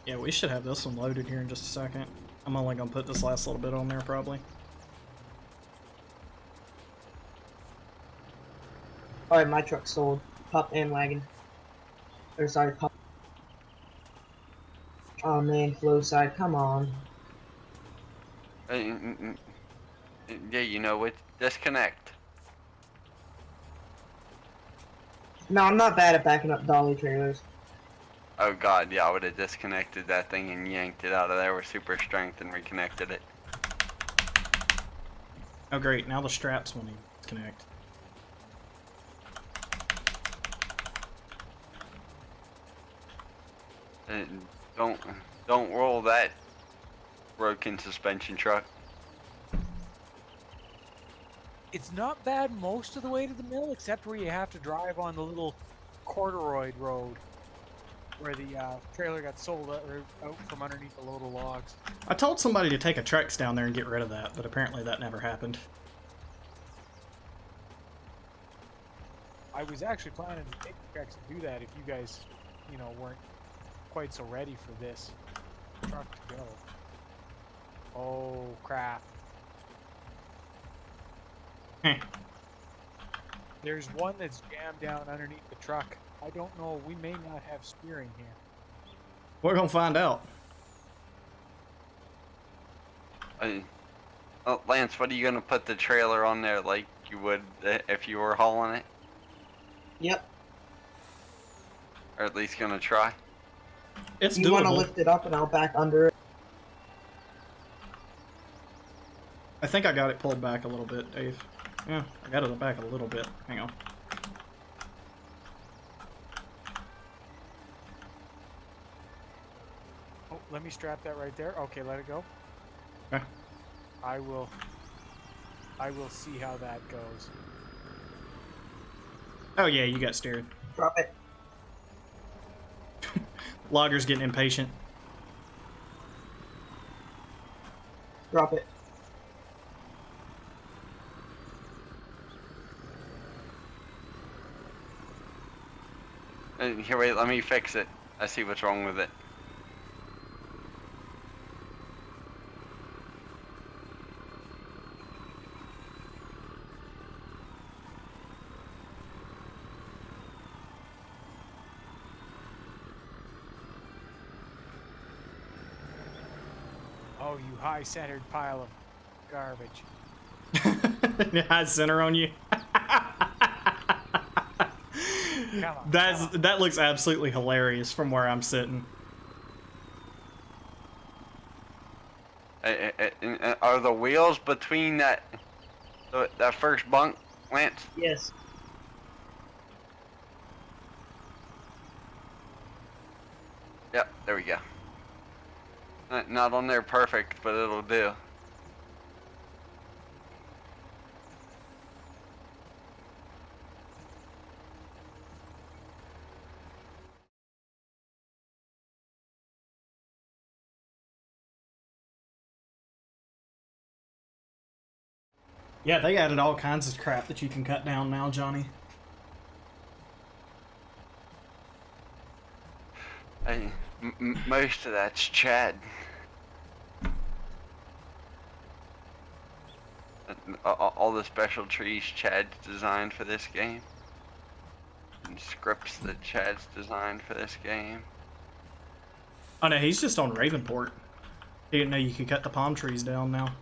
Yeah, we should have this one loaded here in just a second. I'm only going to put this last little bit on there, probably. Alright, my truck sold. Pup and wagon. Or sorry, pup. Oh man, flow side, come on. Yeah, you know what? Disconnect. No, I'm not bad at backing up dolly trailers. Oh god, yeah, I would have disconnected that thing and yanked it out of there with super strength and reconnected it. Oh great, now the straps won't even connect. Don't roll that broken suspension truck. It's not bad most of the way to the mill, except where you have to drive on the little corduroy road where the trailer got sold out from underneath a load of logs. I told somebody to take a Trex down there and get rid of that, but apparently that never happened. I was actually planning to take the Trex and do that if you guys, you know, weren't quite so ready for this truck to go. Oh, crap. Heh. There's one that's jammed down underneath the truck. I don't know, we may not have steering here. We're gonna find out. Oh, Lance, what are you gonna put the trailer on there like you would if you were hauling it? Yep. Or at least gonna try? It's You want to doable. lift it up and I'll back under it. I think I got it pulled back a little bit, Dave. Yeah, I got it back a little bit. Hang on. Oh, let me strap that right there. Okay, let it go. Okay. I will see how that goes. Oh yeah, you got steered. Drop it. Logger's getting impatient. Drop it. Here, wait, let me fix it. I see what's wrong with it. Oh, you high-centered pile of garbage. High center on you. Come on. That looks absolutely hilarious from where I'm sitting. Are the wheels between that first bunk, Lance? Yes. Yep, there we go. Not on there perfect, but it'll do. Yeah, they added all kinds of crap that you can cut down now, Johnny. Most of that's Chad. All the special trees Chad's designed for this game. And scripts that Chad's designed for this game. Oh no, he's just on Ravenport. He didn't know you could cut the palm trees down now.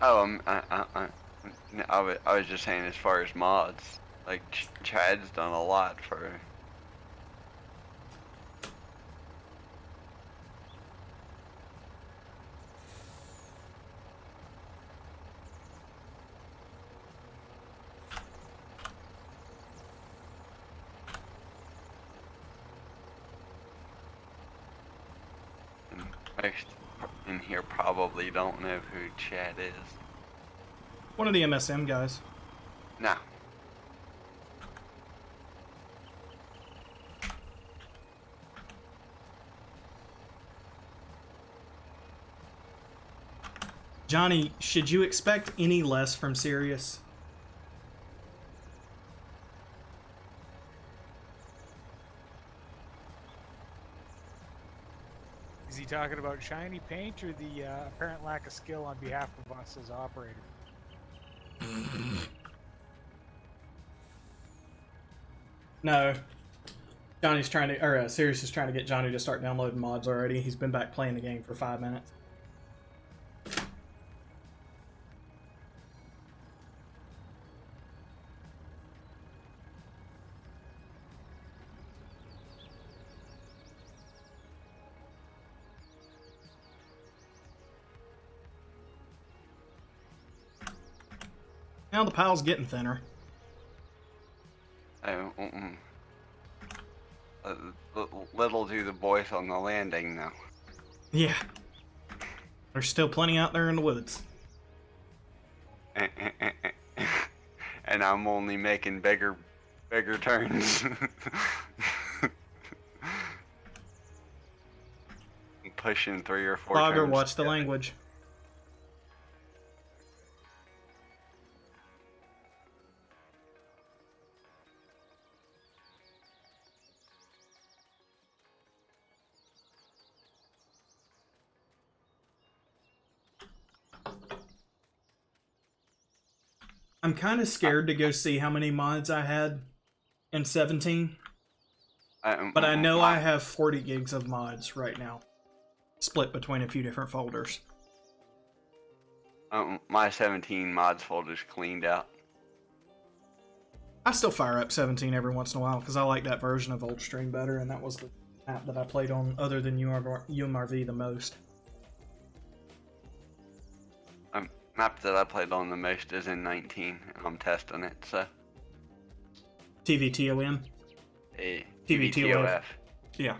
Oh, I was just saying as far as mods. Like, Chad's done a lot for... Most in here probably don't know who Chad is. One of the MSM guys. No. Johnny, should you expect any less from Sirius? Is he talking about shiny paint or the apparent lack of skill on behalf of us as operators? No. Johnny's trying to, or Sirius is trying to get Johnny to start downloading mods already. He's been back playing the game for 5 minutes. Now the pile's getting thinner. Little do the boys on the landing know. Yeah. There's still plenty out there in the woods. And I'm only making bigger turns. Pushing 3 or 4 Logger, turns. watch the language. I'm kind of scared to go see how many mods I had in 17. But I know I have 40 gigs of mods right now, split between a few different folders. My 17 mods folder's cleaned out. I still fire up 17 every once in a while because I like that version of Oldstream better, and that was the map that I played on other than UMRV the most. Map that I played on the most is in 19, and I'm testing it, so... TVTOM? TVTOF. Yeah.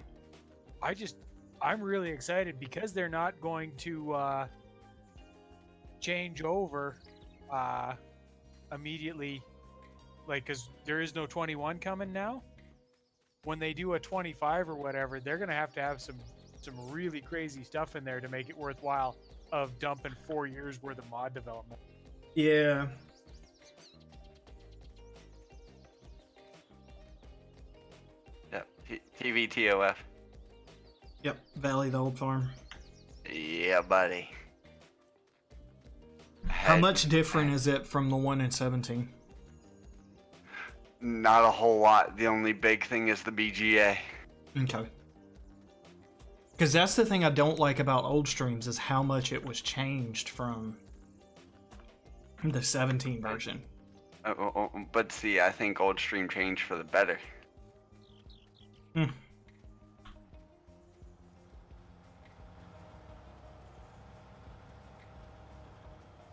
I'm really excited because they're not going to change over immediately, like, because there is no 21 coming now. When they do a 25 or whatever, they're going to have some really crazy stuff in there to make it worthwhile of dumping 4 years worth of mod development. Yeah. Yep, TVTOF. Yep, Valley the Old Farm. Yeah, buddy. How much different is it from the one in 17? Not a whole lot. The only big thing is the BGA. Okay. Because that's the thing I don't like about old streams is how much it was changed from the 17 version. But see, I think old stream changed for the better. Hmm.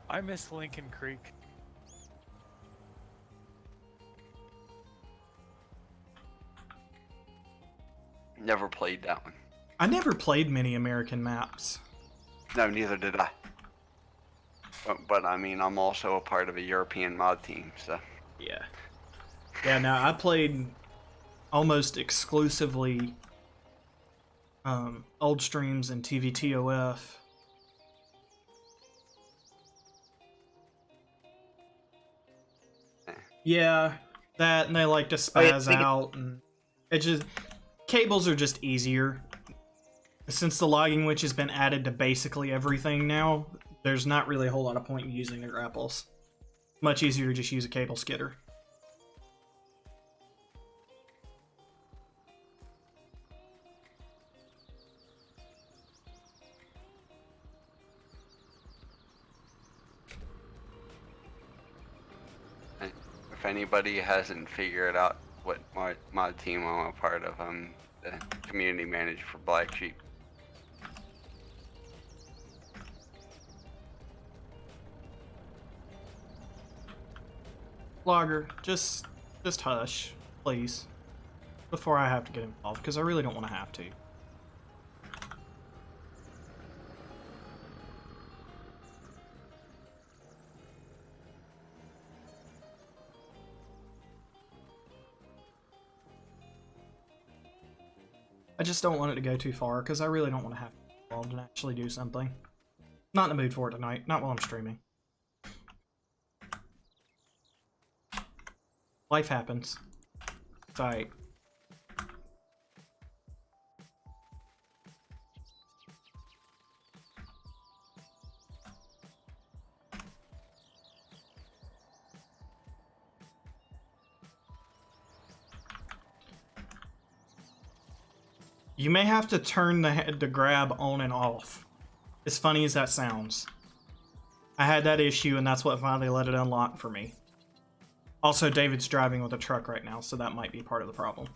I miss Lincoln Creek. Never played that one. I never played many American maps. No, neither did I. But I mean, I'm also a part of a European mod team, so. Yeah. Yeah, no, I played almost exclusively old streams and TVTOF. Yeah, that, and they like to spaz out, and it just... Cables are just easier. Since the logging witch has been added to basically everything now, there's not really a whole lot of point in using the grapples. Much easier to just use a cable skidder. If anybody hasn't figured out what mod team I'm a part of, I'm the community manager for Black Sheep. Logger, just hush, please, before I have to get involved, because I really don't want to have to. I just don't want it to go too far, because I really don't want to have to get involved and actually do something. Not in the mood for it tonight, not while I'm streaming. Life happens. It's alright. You may have to turn the grab on and off. As funny as that sounds. I had that issue, and that's what finally let it unlock for me. Also, David's driving with a truck right now, so that might be part of the problem.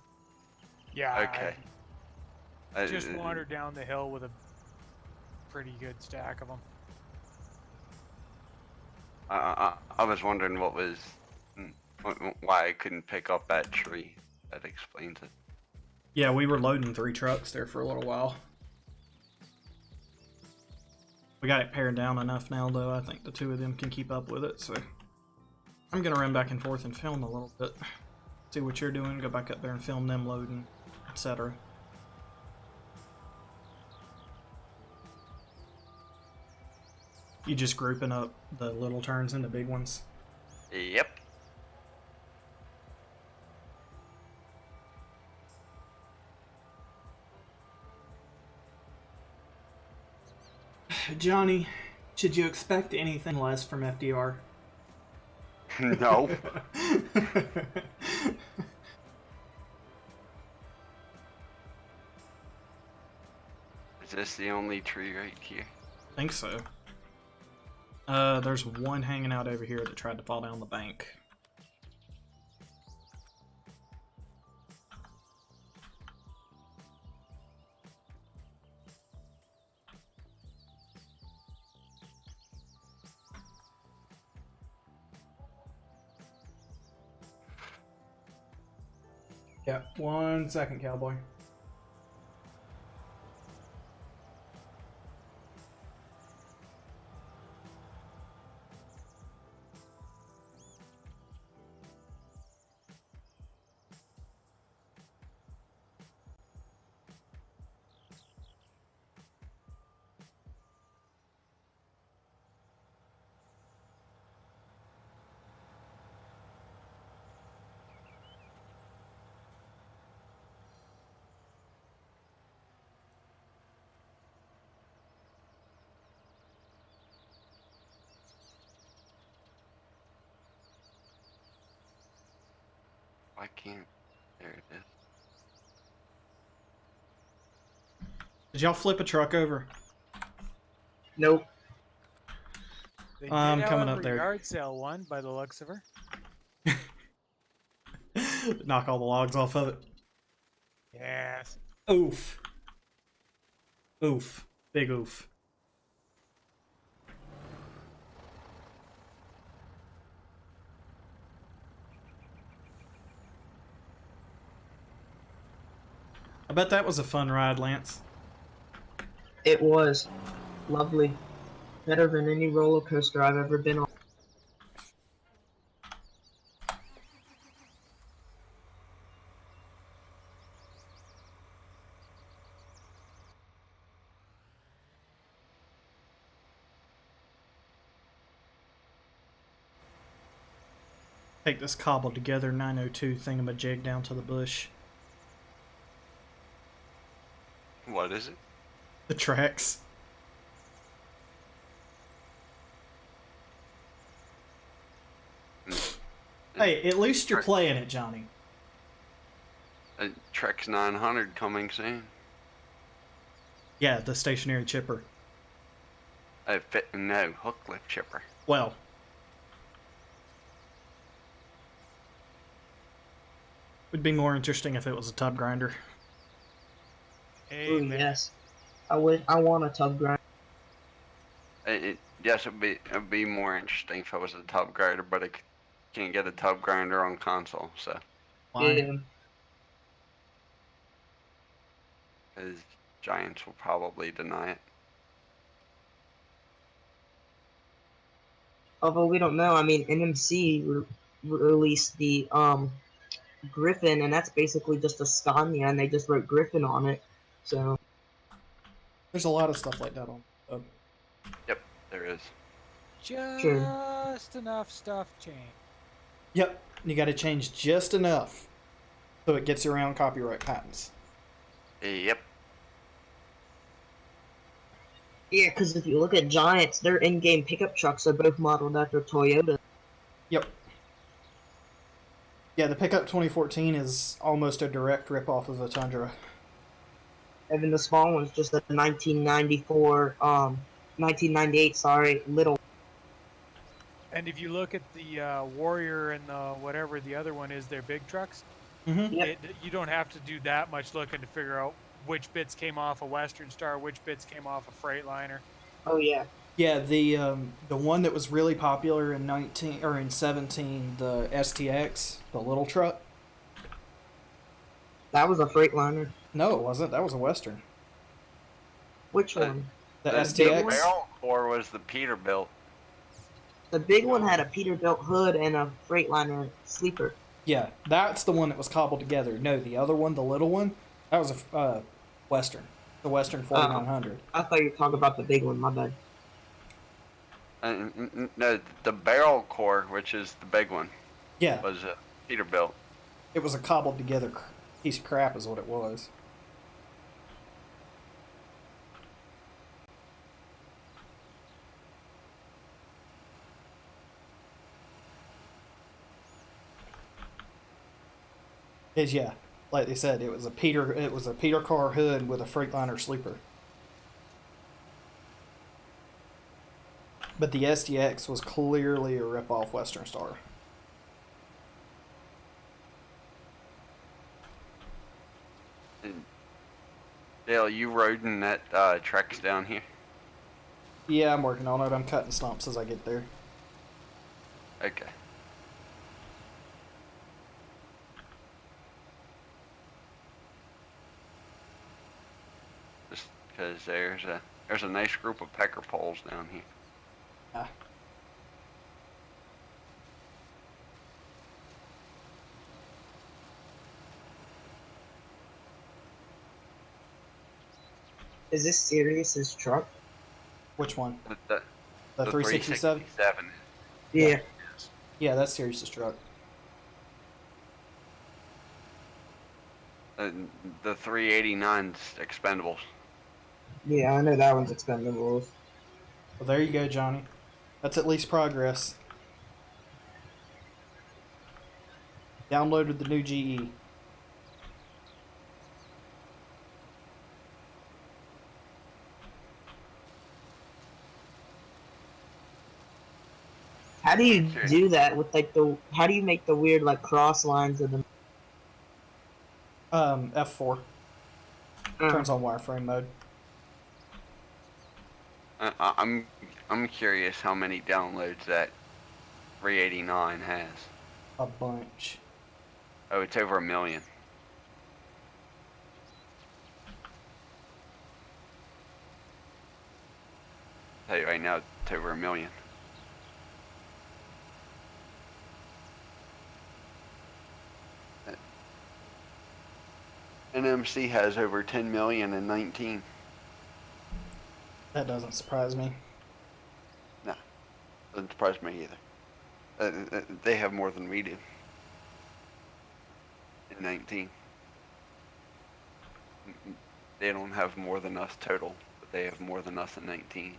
Yeah. Okay. I just wandered down the hill with a pretty good stack of them. I was wondering why I couldn't pick up that tree. That explains it. Yeah, we were loading 3 trucks there for a little while. We got it pared down enough now, though. I think the 2 of them can keep up with it, so... I'm gonna run back and forth and film a little bit. See what you're doing, go back up there and film them loading, etc. You just grouping up the little turns into big ones? Yep. Johnny, should you expect anything less from FDR? No. Is this the only tree right here? I think so. There's one hanging out over here that tried to fall down the bank. Yeah, 1 second, cowboy. Why can't... There it is. Did y'all flip a truck over? Nope. They I'm did, coming however, up there. yard sale one by the looks of her. Knock all the logs off of it. Yes. Oof. Oof. Big oof. I bet that was a fun ride, Lance. It was lovely. Better than any roller coaster I've ever been on. Take this cobbled together 902 thingamajig down to the bush. What is it? The tracks. Hey, at least you're playing it, Johnny. Trex 900 coming soon. Yeah, the stationary chipper. No, hook lift chipper. Well. Would be more interesting if it was a tub grinder. Ooh, Amen. yes. I want a tub grinder. Yes, it'd be more interesting if it was a tub grinder, but I can't get a tub grinder on console, so. Why? Yeah. Because Giants will probably deny it. Although we don't know. I mean, NMC released the Griffin, and that's basically just a Scania, and they just wrote Griffin on it. So There's a lot of stuff like that on. Yep, there is. Just enough stuff changed. Yep, you got to change just enough so it gets around copyright patents. Yep. yeah, because if you look at Giants, their in-game pickup trucks are both modeled after Toyota. Yep. Yeah, the pickup 2014 is almost a direct ripoff of the Tundra. Even the small one's just a 1998, sorry, little. And if you look at the Warrior and the whatever the other one is, their big trucks, Mm-hmm. Yep. you don't have to do that much looking to figure out which bits came off a Western Star, which bits came off a Freightliner. Oh yeah. Yeah, the one that was really popular in 17, the STX, the little truck. That was a Freightliner. No, it wasn't. That was a Western. Which one? The The STX. barrel core was the Peterbilt. The big one had a Peterbilt hood and a Freightliner sleeper. Yeah, that's the one that was cobbled together. No, the other one, the little one, that was a Western. The Western 4900. I thought you were talking about the big one. My bad. No, the barrel core, which is the big one, Yeah, was a Peterbilt. it was a cobbled together piece of crap is what it was. Yeah, like they said, it was a Peter car hood with a Freightliner sleeper. But the STX was clearly a rip-off Western Star. And Dale, you roding that Trex down here? Yeah, I'm working on it. I'm cutting stumps as I get there. Okay. Just because there's a nice group of pecker poles down here. Ah. Is this Sirius's truck? Which one? The The 367? 367. Yeah. Yeah, that's Sirius's truck. The 389's expendables. Yeah, I know that one's Expendables. Well, there you go, Johnny. That's at least progress. Downloaded the new GE. How do you Sure. do that with like the? How do you make the weird like cross lines of them? F4 turns on wireframe mode. I'm curious how many downloads that 389 has. A bunch. Oh, it's over 1 million. I'll tell you right now, it's over 1 million. NMC has over 10 million in 19. That doesn't surprise me. No, doesn't surprise me either. They have more than we do in 19. They don't have more than us total, but they have more than us in 19.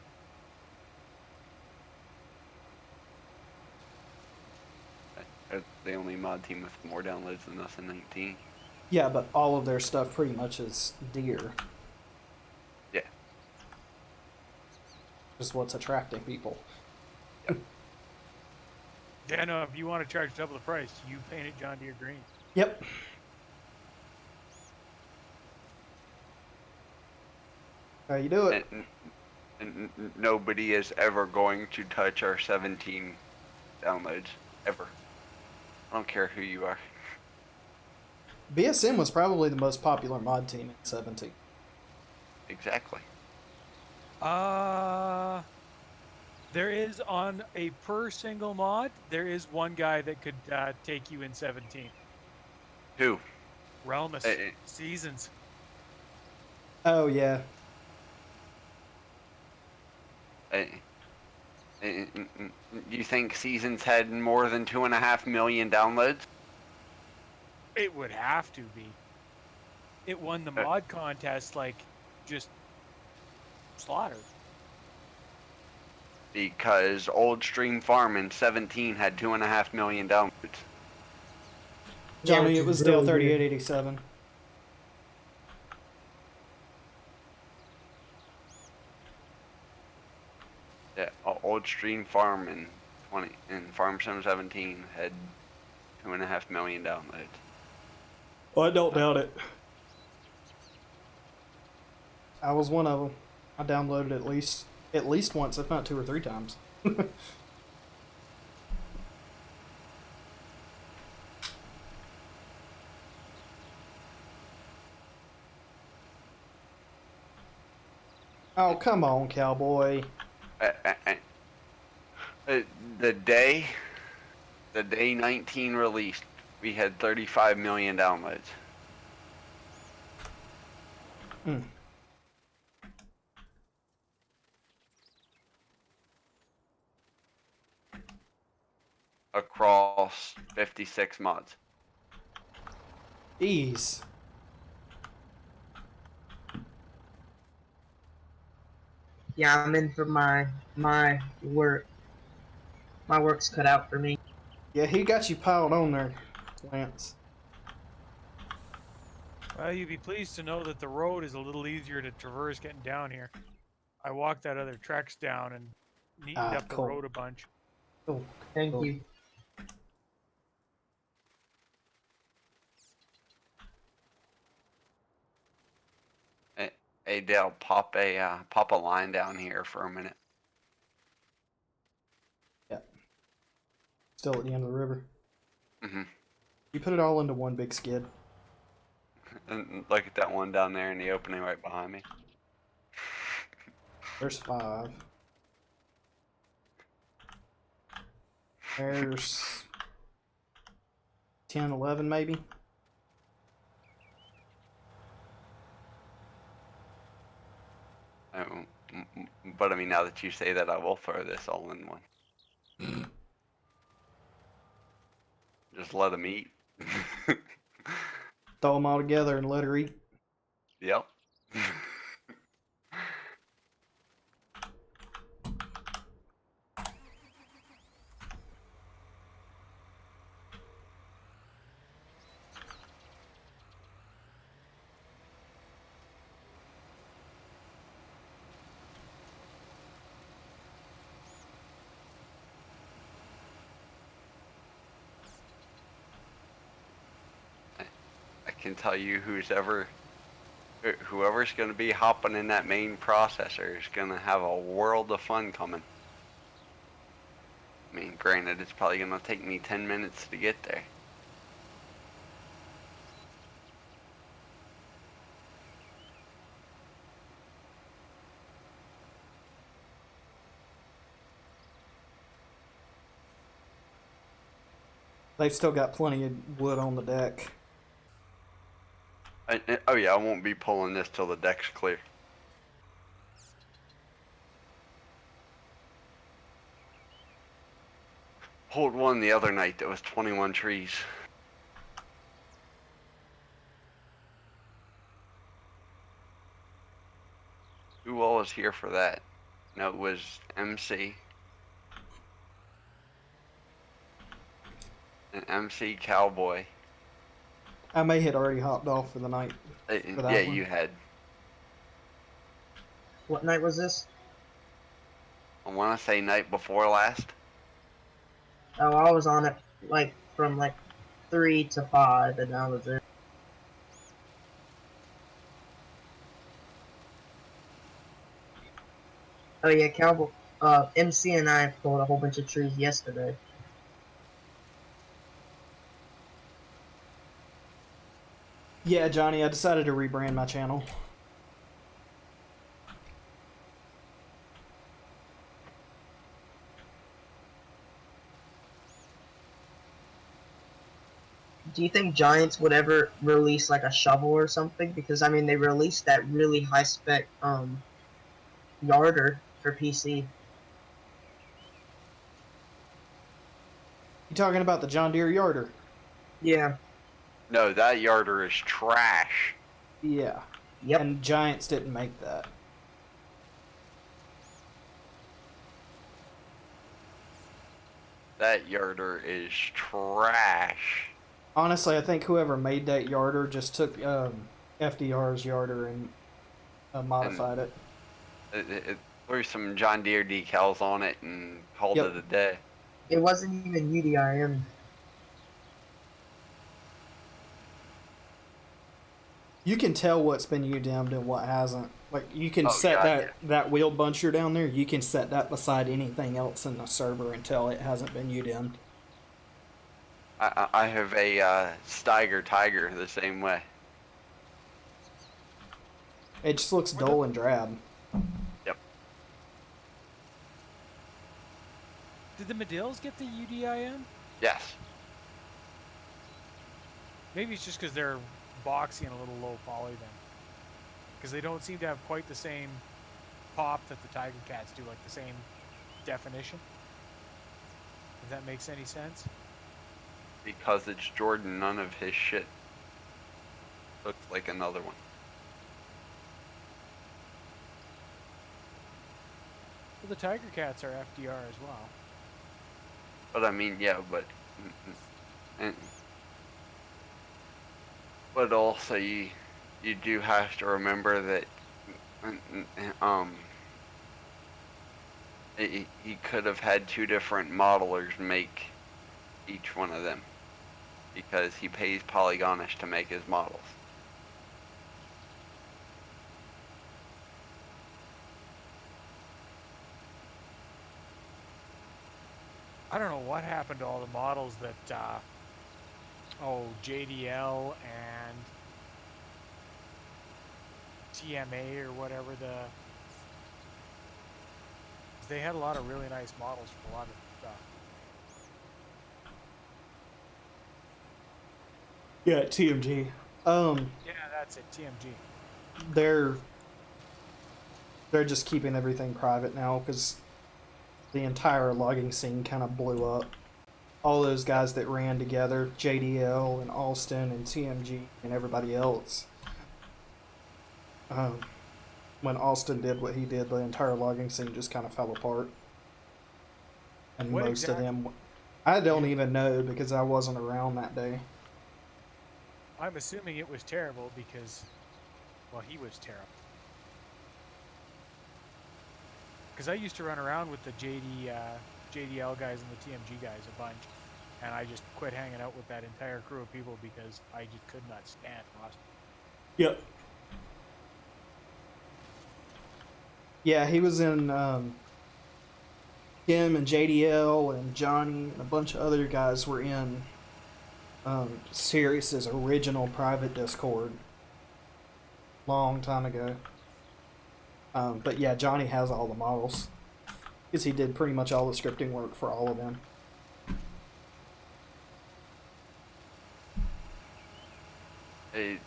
They're the only mod team with more downloads than us in 19. Yeah, but all of their stuff pretty much is deer. Yeah. Just what's attracting people. Yeah, no, if you want to charge double the price, you paint it John Deere green. Yep. How you do it? And nobody is ever going to touch our 17 downloads, ever. I don't care who you are. BSM was probably the most popular mod team in 17. Exactly. There is on a per single mod, there is one guy that could take you in 17. Who? Realmus. Eh, Seasons. Oh, yeah. You think Seasons had more than 2.5 million downloads? It would have to be. It won the mod contest, like, just slaughtered. Because Old Stream Farm in 17 had 2.5 million downloads. Johnny, which it is was really Dale weird. 3887. Yeah, Old Stream Farm in Farm Sim 17 had 2.5 million downloads. Well, I don't doubt it. I was one of them. I downloaded at least once, if not 2 or 3 times. Oh, come on, cowboy. The day 19 released, we had 35 million downloads. Mm. Across 56 mods. Jeez. Yeah, I'm in for my work. My work's cut out for me. Yeah, he got you piled on there, Lance. Well, you'd be pleased to know that the road is a little easier to traverse getting down here. I walked that other tracks down and neatened up the Cool. road a bunch. Oh, Thank cool. you. Hey Dale, pop a line down here for a minute. Yeah. Still at the end of the river. Mm-hmm. You put it all into one big skid. And look at that one down there in the opening right behind me. There's 5. There's 10, 11 maybe. But I mean, now that you say that, I will throw this all in one. Just let them eat. Throw them all together and let her eat. Yep. can tell you whoever's going to be hopping in that main processor is going to have a world of fun coming. I mean, granted, it's probably going to take me 10 minutes to get there. They've still got plenty of wood on the deck. Oh yeah, I won't be pulling this till the deck's clear. Pulled one the other night that was 21 trees. Who all was here for that? No, it was MC. An MC Cowboy. I may had already hopped off for the night. For that Yeah, one. you had. What night was this? I want to say night before last. Oh, I was on it like from like 3 to 5, and that was it. Oh yeah, Cowboy. MC and I pulled a whole bunch of trees yesterday. Yeah, Johnny, I decided to rebrand my channel. Do you think Giants would ever release like a shovel or something? Because I mean, they released that really high spec yarder for PC. You talking about the John Deere Yarder? Yeah. No, that yarder is trash. Yeah. Yep. And Giants didn't make that. That yarder is trash. Honestly, I think whoever made that yarder just took FDR's yarder and modified it. It threw some John Deere decals on it and called Yep. it a day. It wasn't even UDIM. You can tell what's been UDIM'd and what hasn't. Like, you can Oh, set God, that wheel buncher down there, you can set that beside anything else in the server and tell it hasn't been UDIM'd. I have a Steiger Tiger the same way. It just looks dull and drab. Yep. Did the Medills get the UDIM? Yes. Maybe it's just because they're boxy and a little low poly then. Because they don't seem to have quite the same pop that the Tiger Cats do, like the same definition. If that makes any sense. Because it's Jordan, none of his shit looks like another one. Well, the Tiger Cats are FDR as well. But I mean, yeah, but also you do have to remember that he could have had two different modelers make each one of them because he pays Polygonish to make his models. I don't know what happened to all the models that, JDL and TMA or whatever they had a lot of really nice models for a lot of stuff. Yeah, TMG. Yeah, that's it, TMG. They're just keeping everything private now because the entire logging scene kind of blew up. All those guys that ran together, JDL and Alston and TMG and everybody else. When Alston did what he did, the entire logging scene just kind of fell apart. And What most exactly? of them, I don't even know because I wasn't around that day. I'm assuming it was terrible because, well, he was terrible. Because I used to run around with the JDL guys and the TMG guys a bunch. and I just quit hanging out with that entire crew of people because I just could not stand Austin. Yep. Yeah, he was in him and JDL and Johnny and a bunch of other guys were in Sirius's original private Discord long time ago. But yeah, Johnny has all the models because he did pretty much all the scripting work for all of them. Hey,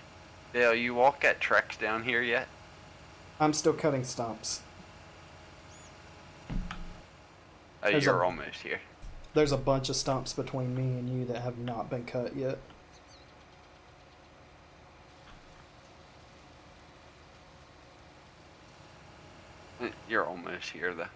Dale, you walk at Trex down here yet? I'm still cutting stumps. Oh, There's you're a- almost here. There's a bunch of stumps between me and you that have not been cut yet. You're almost here, though.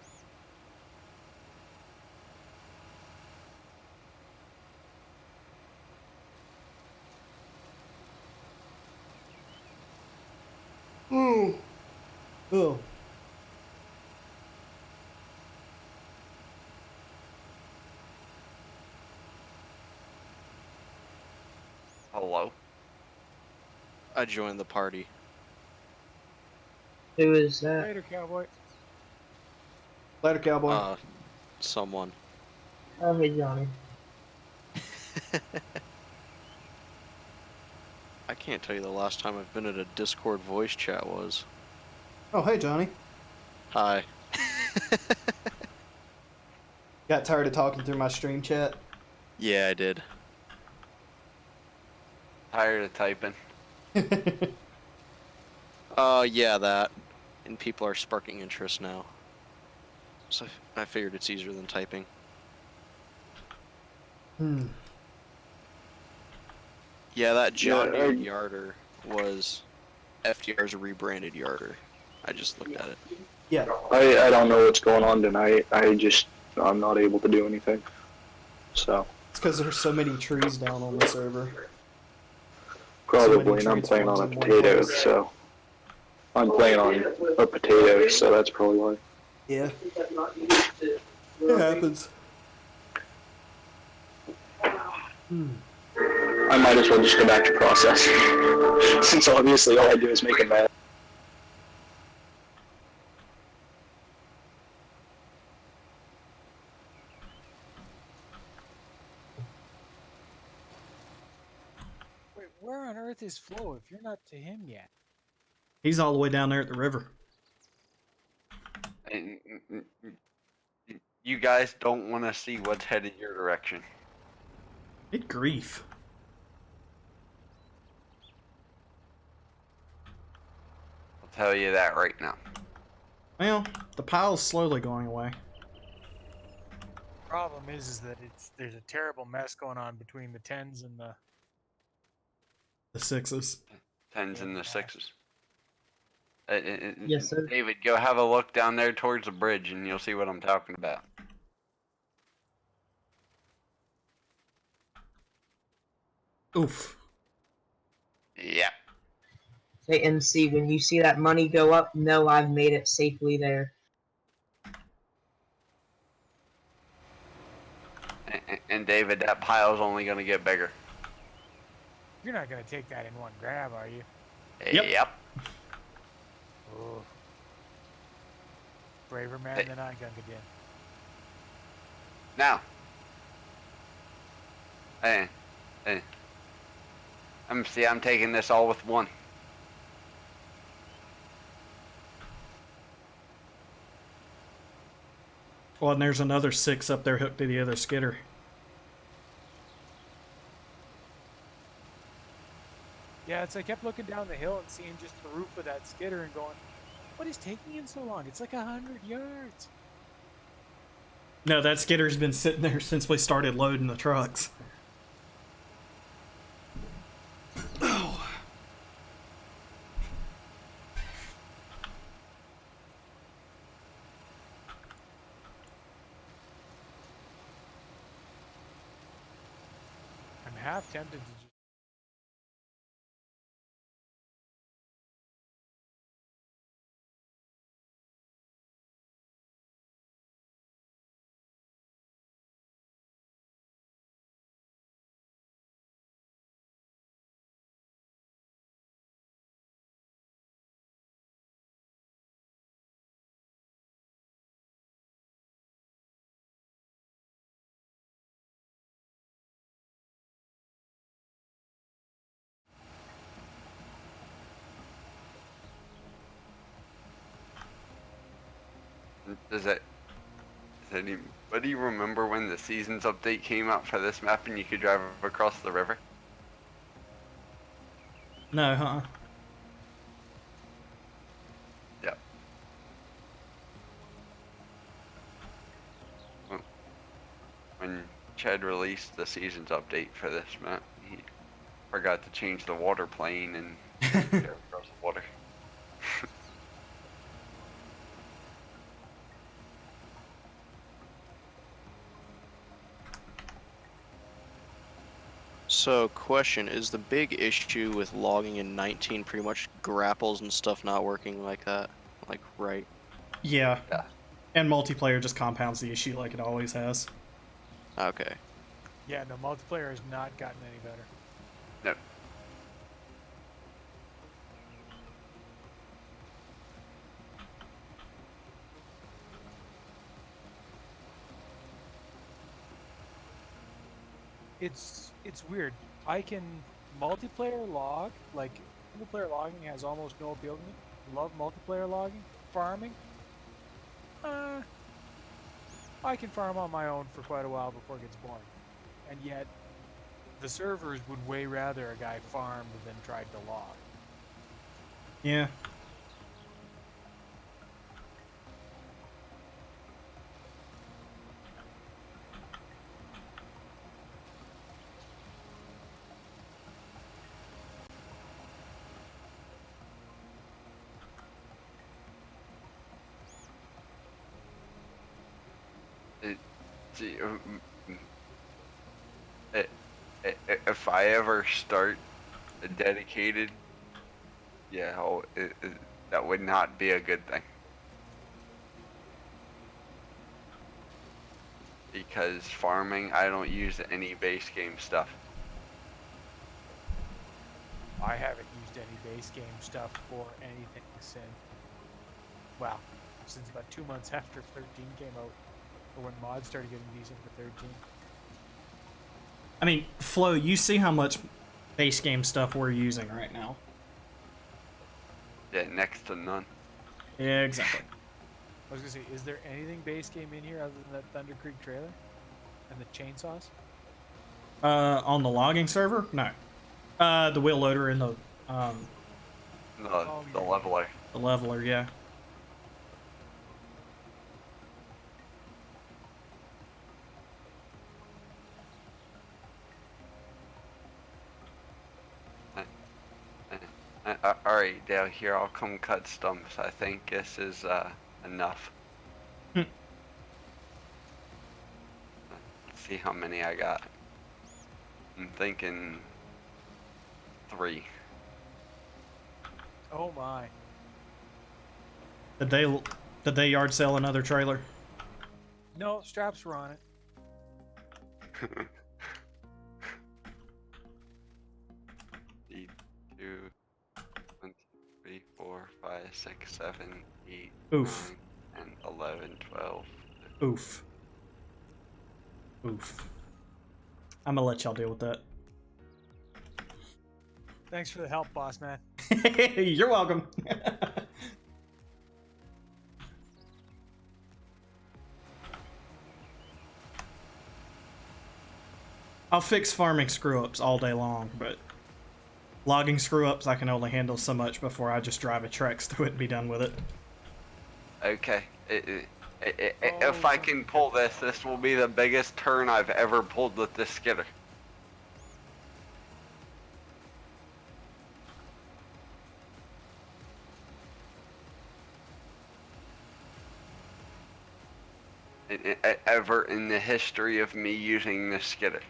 Oh. Oh. Hello? I joined the party. Who is that? Later, cowboy. Later, cowboy. Someone. Oh, hey, Johnny. I can't tell you the last time I've been at a Discord voice chat was. Oh, hey, Johnny. Hi. Got tired of talking through my stream chat? Yeah, I did. Tired of typing. Yeah, that. And people are sparking interest now. So I figured it's easier than typing. Yeah, that John Deere Yarder was FDR's rebranded Yarder. I just looked at it. Yeah. I don't know what's going on tonight. I'm not able to do anything. So. It's because there's so many trees down on the server. Probably, and I'm playing on a potato, so. I'm playing on a potato, so that's probably why. Yeah. It happens. I might as well just go back to process. Since obviously all I do is make a mess. Wait, where on earth is Flo if you're not to him yet? He's all the way down there at the river. And you guys don't want to see what's headed your direction. Good grief. I'll tell you that right now. Well, the pile's slowly going away. Problem is that there's a terrible mess going on between the 10s and the The 6s. 10s and the 6s. Yes, sir. David, go have a look down there towards the bridge and you'll see what I'm talking about. Oof. Yeah. Hey, MC, when you see that money go up, know I've made it safely there. And David, that pile's only going to get bigger. You're not gonna take that in one grab, are you? Yep. Oh. Braver man than I, Gungadin. Now. Hey. I'm taking this all with one. Well, and there's another 6 up there hooked to the other skidder. Yeah, it's I kept looking down the hill and seeing just the roof of that skidder and going, what is taking him so long? It's like 100 yards. No, that skidder's been sitting there since we started loading the trucks. Oh. I'm half tempted to just Does it? Does anybody remember when the seasons update came out for this map and you could drive across the river? No, huh? Yeah. When Chad released the seasons update for this map, he forgot to change the water plane and drive across the water. So, question, is the big issue with logging in 19 pretty much grapples and stuff not working like that? Like, right? Yeah. Yeah. And multiplayer just compounds the issue like it always has. Okay. Yeah, no, multiplayer has not gotten any better. No. It's weird. I can multiplayer log, like single player logging has almost no appeal to me. Love multiplayer logging, farming. I can farm on my own for quite a while before it gets boring. And yet, the servers would way rather a guy farmed than tried to log. Yeah. See, if I ever start a dedicated, yeah, that would not be a good thing. Because farming, I don't use any base game stuff. I haven't used any base game stuff for anything since, well, since about 2 months after 13 came out, or when mods started getting decent for 13. I mean, Flo, you see how much base game stuff we're using right now. Yeah, next to none. Yeah, exactly. I was gonna say, is there anything base game in here other than that Thunder Creek trailer and the chainsaws? On the logging server? No. The wheel loader and the The leveler. the leveler, yeah. Alright, Dale, here, I'll come cut stumps. I think this is enough. Let's see how many I got. I'm thinking 3. Oh my. Did they yard sell another trailer? No, straps were on it. 2, 1, 2, 3, 4, 5, 6, 7, 8, Oof. 9, and 11, 12. Oof. Oof. I'm gonna let y'all deal with that. Thanks for the help, boss man. You're welcome. I'll fix farming screw-ups all day long, but logging screw-ups I can only handle so much before I just drive a Trex through it and be done with it. Okay. If I can pull this, this will be the biggest turn I've ever pulled with this skidder. Ever in the history of me using this skidder.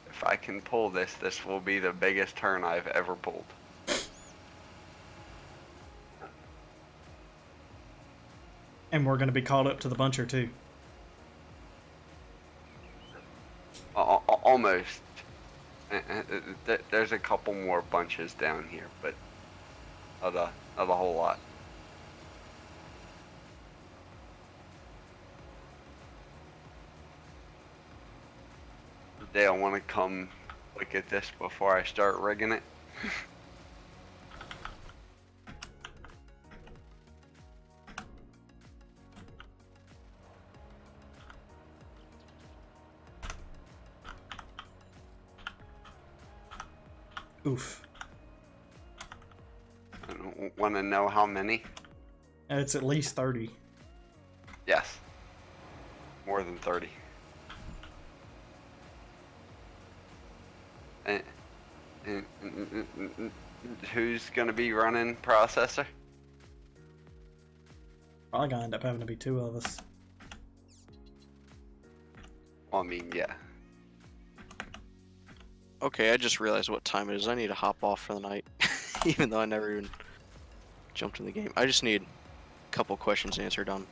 If I can pull this, this will be the biggest turn I've ever pulled. And we're gonna be caught up to the buncher too. Almost. There's a couple more bunches down here, but not a whole lot. Dale, want to come look at this before I start rigging it? Oof. Want to know how many? It's at least 30. Yes. More than 30. And who's going to be running processor? Probably gonna end up having to be 2 of us. Well, I mean, yeah. Okay, I just realized what time it is. I need to hop off for the night, even though I never even jumped in the game. I just need a couple questions answered on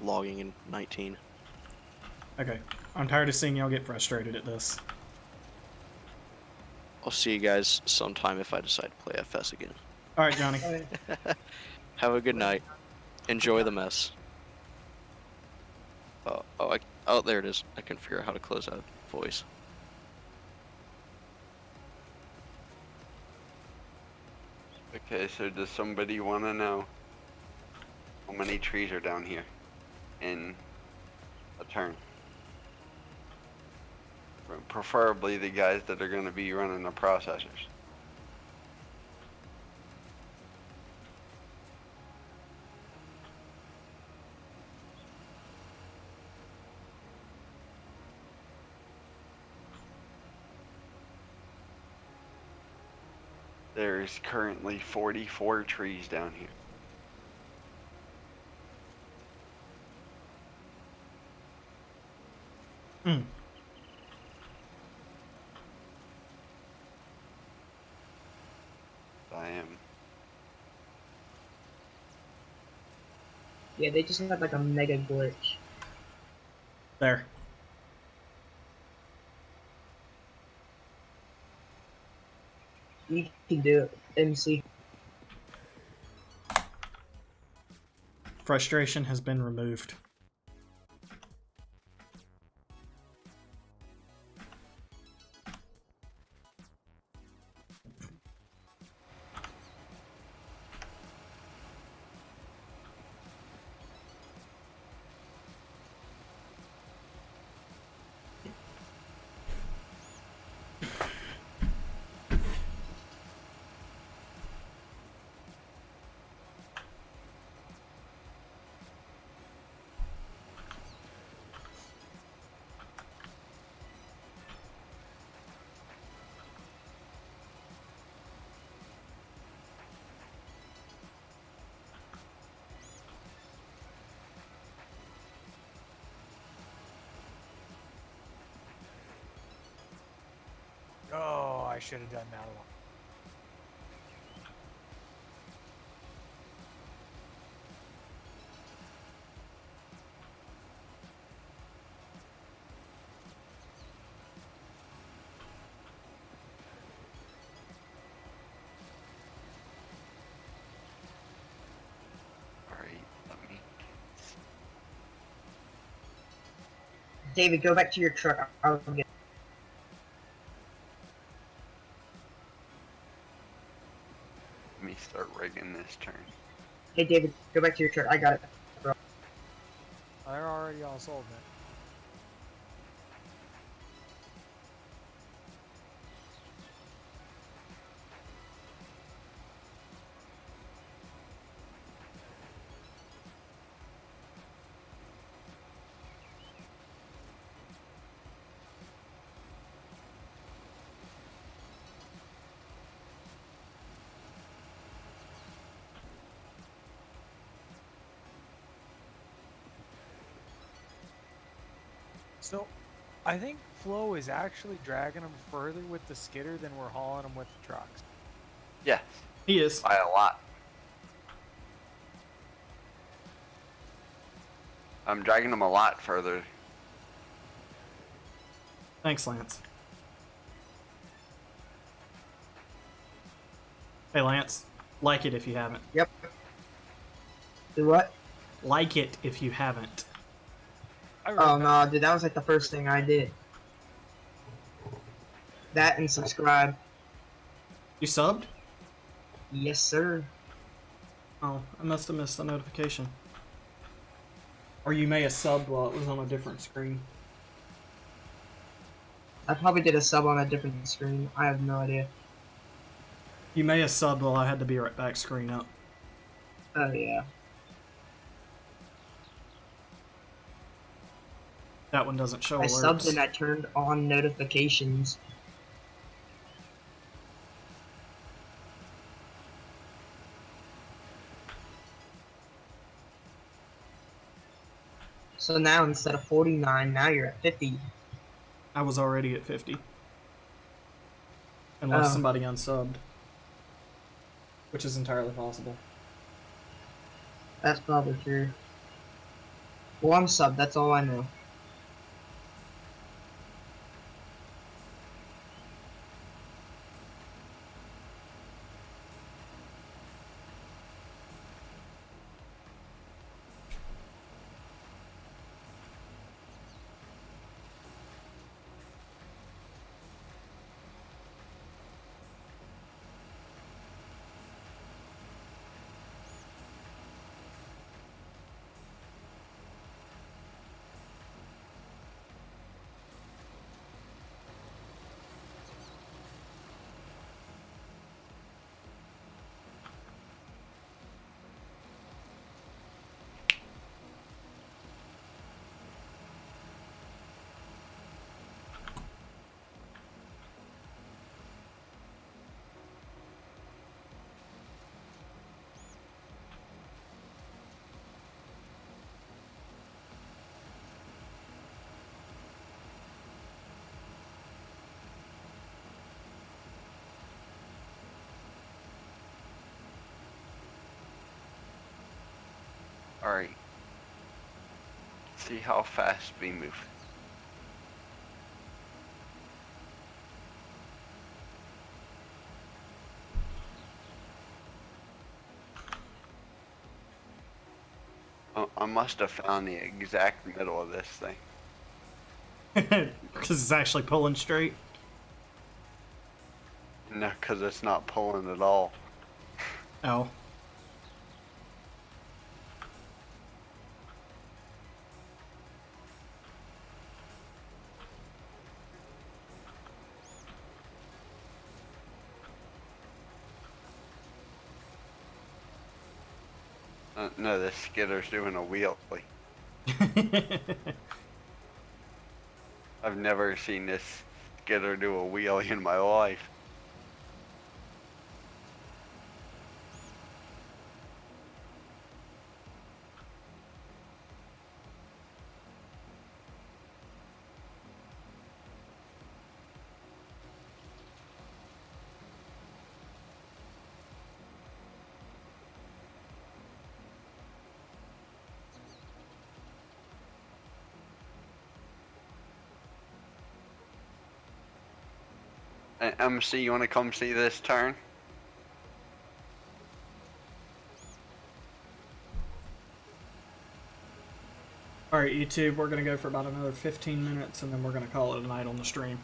logging in 19. Okay. I'm tired of seeing y'all get frustrated at this. I'll see you guys sometime if I decide to play FS again. Alright, Johnny. Alright. Have a good night. Enjoy the mess. Oh, there it is. I can figure out how to close out voice. Okay, so does somebody want to know how many trees are down here in a turn? Preferably the guys that are going to be running the processors. There's currently 44 trees down here. Hmm. I am. Yeah, they just had like a mega glitch. There. You can do it, MC. Frustration has been removed. Oh, I should have done that one. Alright, let me. David, go back to your truck. I'll get. Let me start rigging this turn. Hey, David, go back to your truck. I got it. Bro. They're already all sold, man. So, I think Flo is actually dragging them further with the skidder than we're hauling them with the trucks. Yes, He is. by a lot. I'm dragging them a lot further. Thanks, Lance. Hey, Lance. Like it if you haven't. Yep. Do what? Like it if you haven't. Oh no, dude, that was like the first thing I did. That and subscribe. You subbed? Yes, sir. Oh, I must have missed the notification. Or you may have subbed while it was on a different screen. I probably did a sub on a different screen. I have no idea. You may have subbed while I had to be right back screen up. Oh yeah. That one doesn't show I subbed alerts. and I turned on notifications. So now instead of 49, now you're at 50. I was already at 50. Unless Oh. somebody unsubbed. Which is entirely possible. That's probably true. Well, I'm subbed, that's all I know. Alright. See how fast we move. Oh, I must have found the exact middle of this thing. Because it's actually pulling straight. No, because it's not pulling at all. Oh. No, this skidder's doing a wheelie. I've never seen this skidder do a wheelie in my life. MC, you want to come see this turn? Alright, YouTube, we're going to go for about another 15 minutes, and then we're going to call it a night on the stream.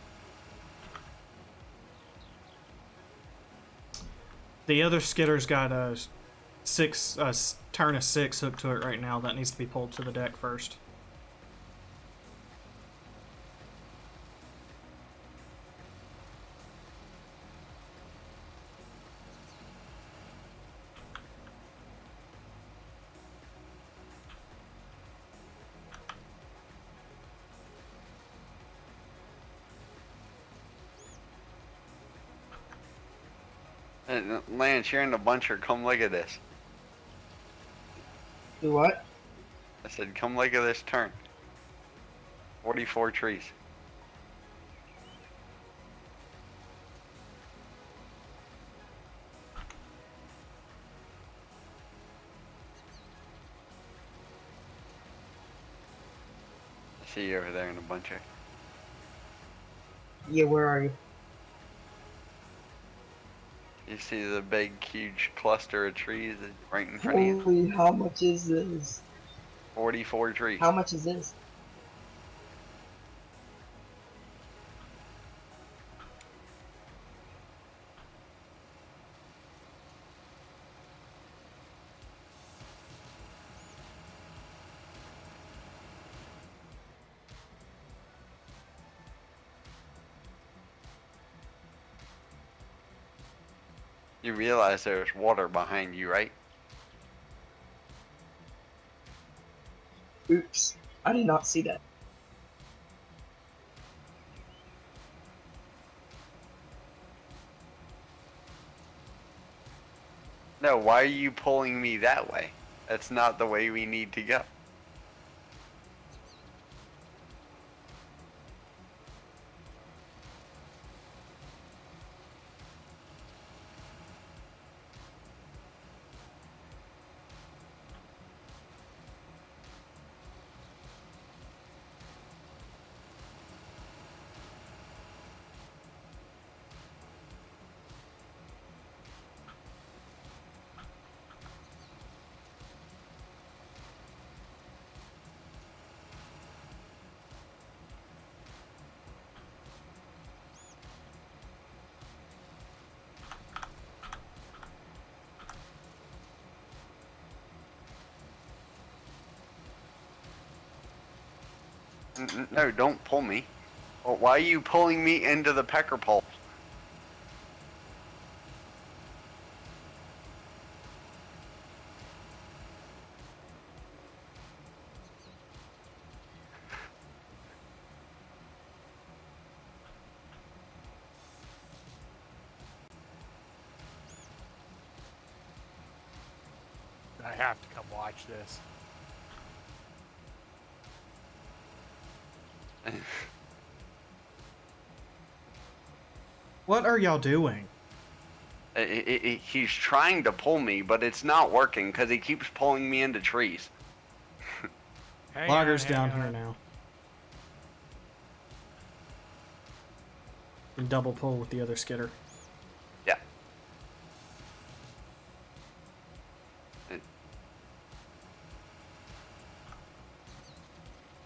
The other skitter's got a turn of 6 hooked to it right now. That needs to be pulled to the deck first. Lance, you're in the buncher. Come look at this. Do what? I said, come look at this turn. 44 trees. I see you over there in the buncher. Yeah, where are you? You see the big, huge cluster of trees right in front of you? Holy, how much is this? 44 trees. How much is this? You realize there's water behind you, right? Oops. I did not see that. No, why are you pulling me that way? That's not the way we need to go. No, don't pull me. Well, why are you pulling me into the pecker pole? I have to come watch this. What are y'all doing? He's trying to pull me, but it's not working because he keeps pulling me into trees. Hang Logger's on, down hang here on. now. And double pull with the other skidder. Yeah.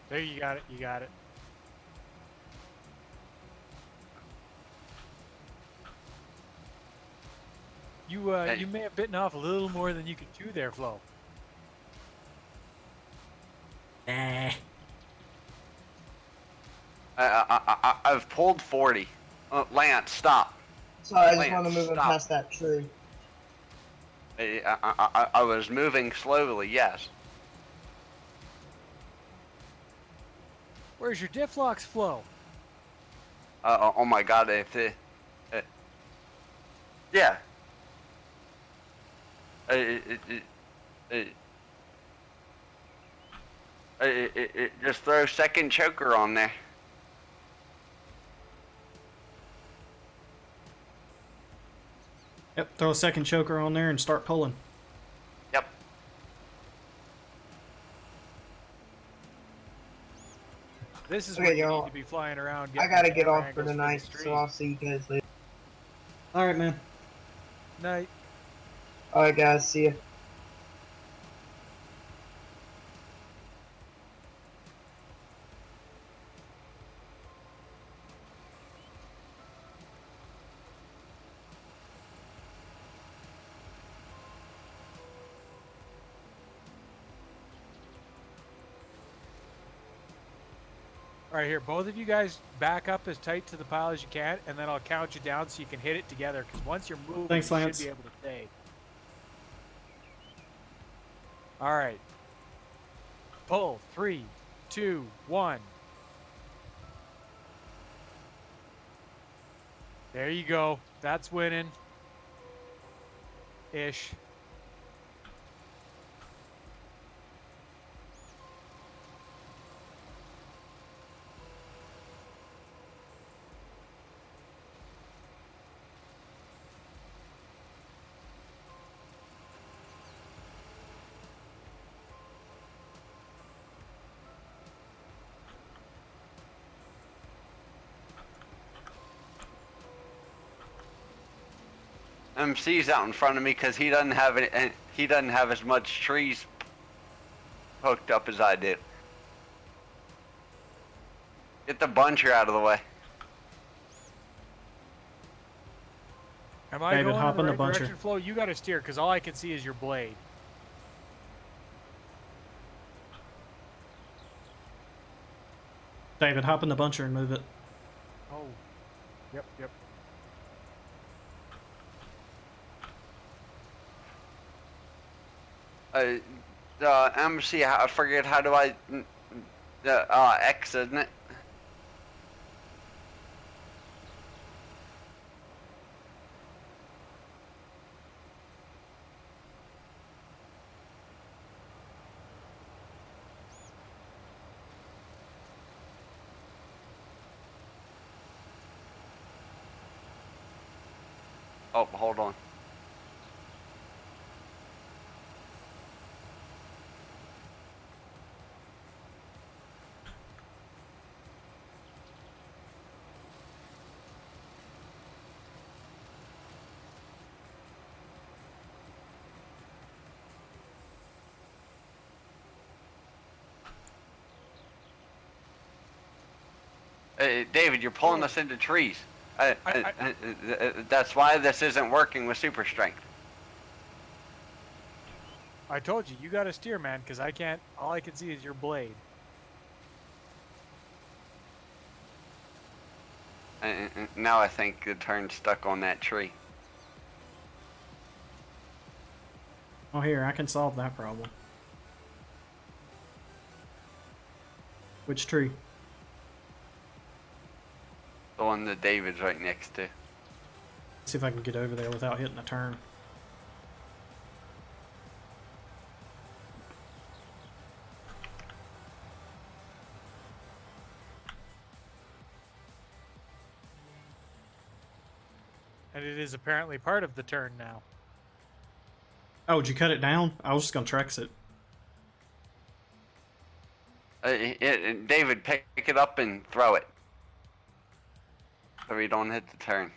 There, you got it. You got it. You Hey. you may have bitten off a little more than you could chew there, Flo. Nah. I've pulled 40. Lance, stop. Sorry, I just Lance, want to move him stop. past that tree. I was moving slowly, yes. Where's your diff locks, Flo? Oh my god, if the... yeah. Just throw second choker on there. Yep, throw a second choker on there and start pulling. Yep. This is Okay, where you y'all. need to be flying around. I getting gotta the get camera off for angles the tonight, so stream. I'll see you guys later. Alright, man. Night. Alright, guys, see ya. All right, here, both of you guys back up as tight to the pile as you can, and then I'll count you down so you can hit it together. Because once you're moving, Thanks, you Lance. should be able to stay. All right. Pull. 3, 2, 1. There you go. That's winning. Ish. MC's out in front of me because he doesn't have any, he doesn't have as much trees hooked up as I do. Get the buncher out of the way. Am I David, going hop in in the the right buncher. direction, Flo? You got to steer, because all I can see is your blade. David, hop in the buncher and move it. Oh. Yep, yep. The embassy, I forget how do I, the X, isn't it? Oh, hold on. David, you're pulling us into trees. That's why this isn't working with super strength. I told you, you got to steer, man, because I can't. All I can see is your blade. Now I think the turn's stuck on that tree. Oh, here, I can solve that problem. Which tree? The one that David's right next to. See if I can get over there without hitting a turn. And it is apparently part of the turn now. Oh, did you cut it down? I was just gonna Trex it. David, pick it up and throw it. So we don't hit the turn.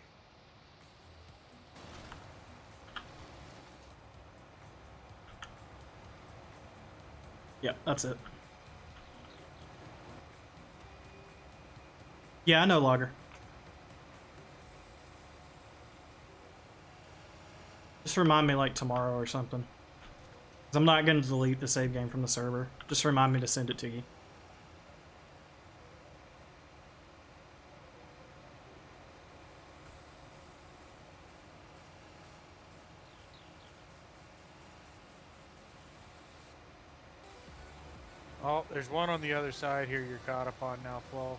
Yep, that's it. Yeah, I know, Logger. Just remind me like tomorrow or something. 'Cause I'm not going to delete the save game from the server. Just remind me to send it to you. Oh, there's one on the other side here you're caught up on now, Flo.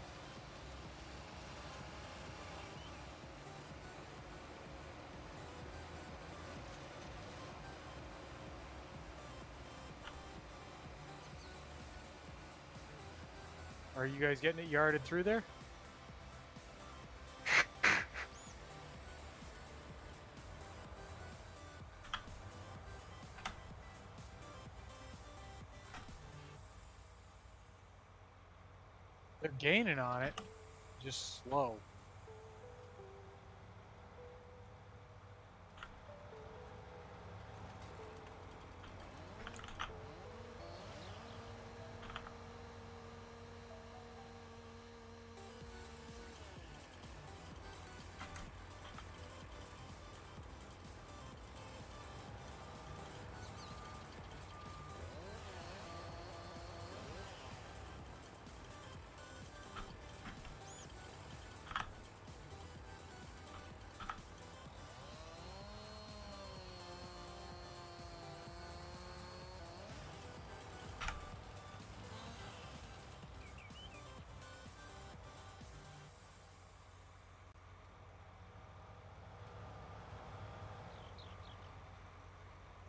Are you guys getting it yarded through there? They're gaining on it, just slow.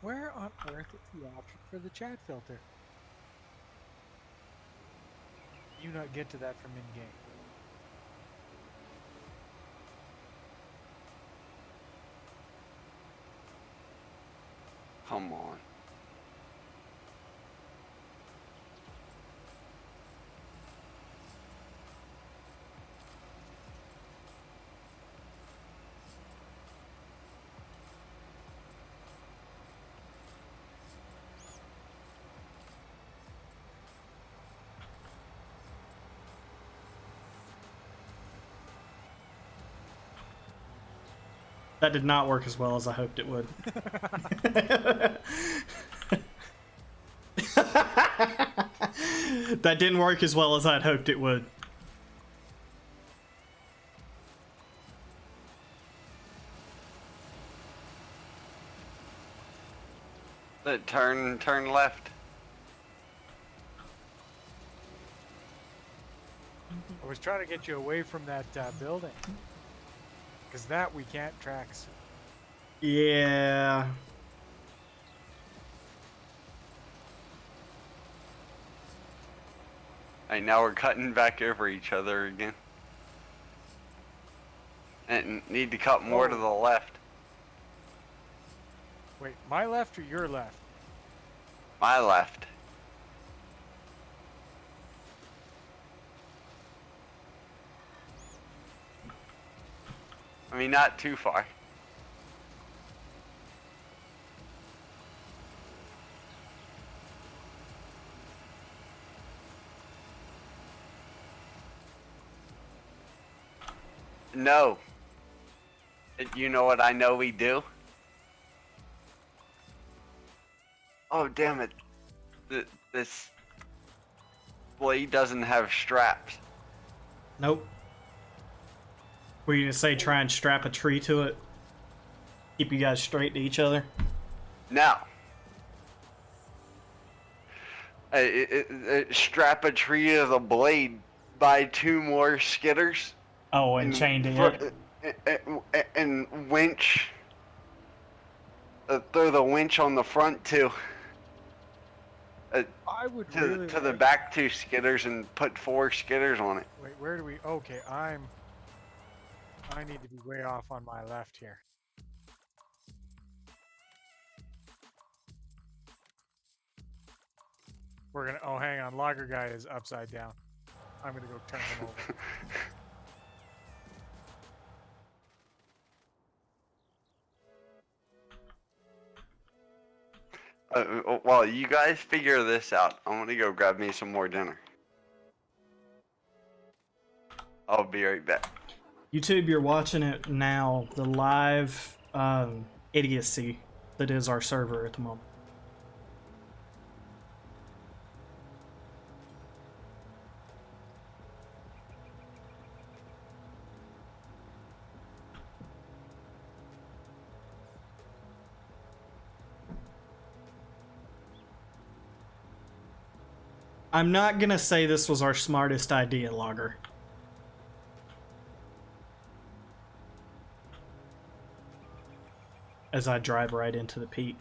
Where on earth is the option for the chat filter? You not get to that from in-game. Come on. That did not work as well as I hoped it would. That didn't work as well as I'd hoped it would. Turn left. I was trying to get you away from that building. Because that we can't track. Yeah. Alright, now we're cutting back over each other again. And need to cut more to the left. Wait, my left or your left? My left. I mean, not too far. No. You know what I know we do? Oh, damn it. This blade doesn't have straps. Nope. Were you gonna say try and strap a tree to it? Keep you guys straight to each other? No. Strap a tree to the blade, buy 2 more skidders. Oh, and chain to it? And winch. Throw the winch on the front too. I would To really the like- back 2 skidders and put 4 skidders on it. Wait, where do we? Okay, I need to be way off on my left here. We're gonna. Oh, hang on. Logger guy is upside down. I'm gonna go turn him over. While you guys figure this out, I'm gonna go grab me some more dinner. I'll be right back. YouTube, you're watching it now, the live idiocy that is our server at the moment. I'm not gonna say this was our smartest idea, Logger. As I drive right into the peat.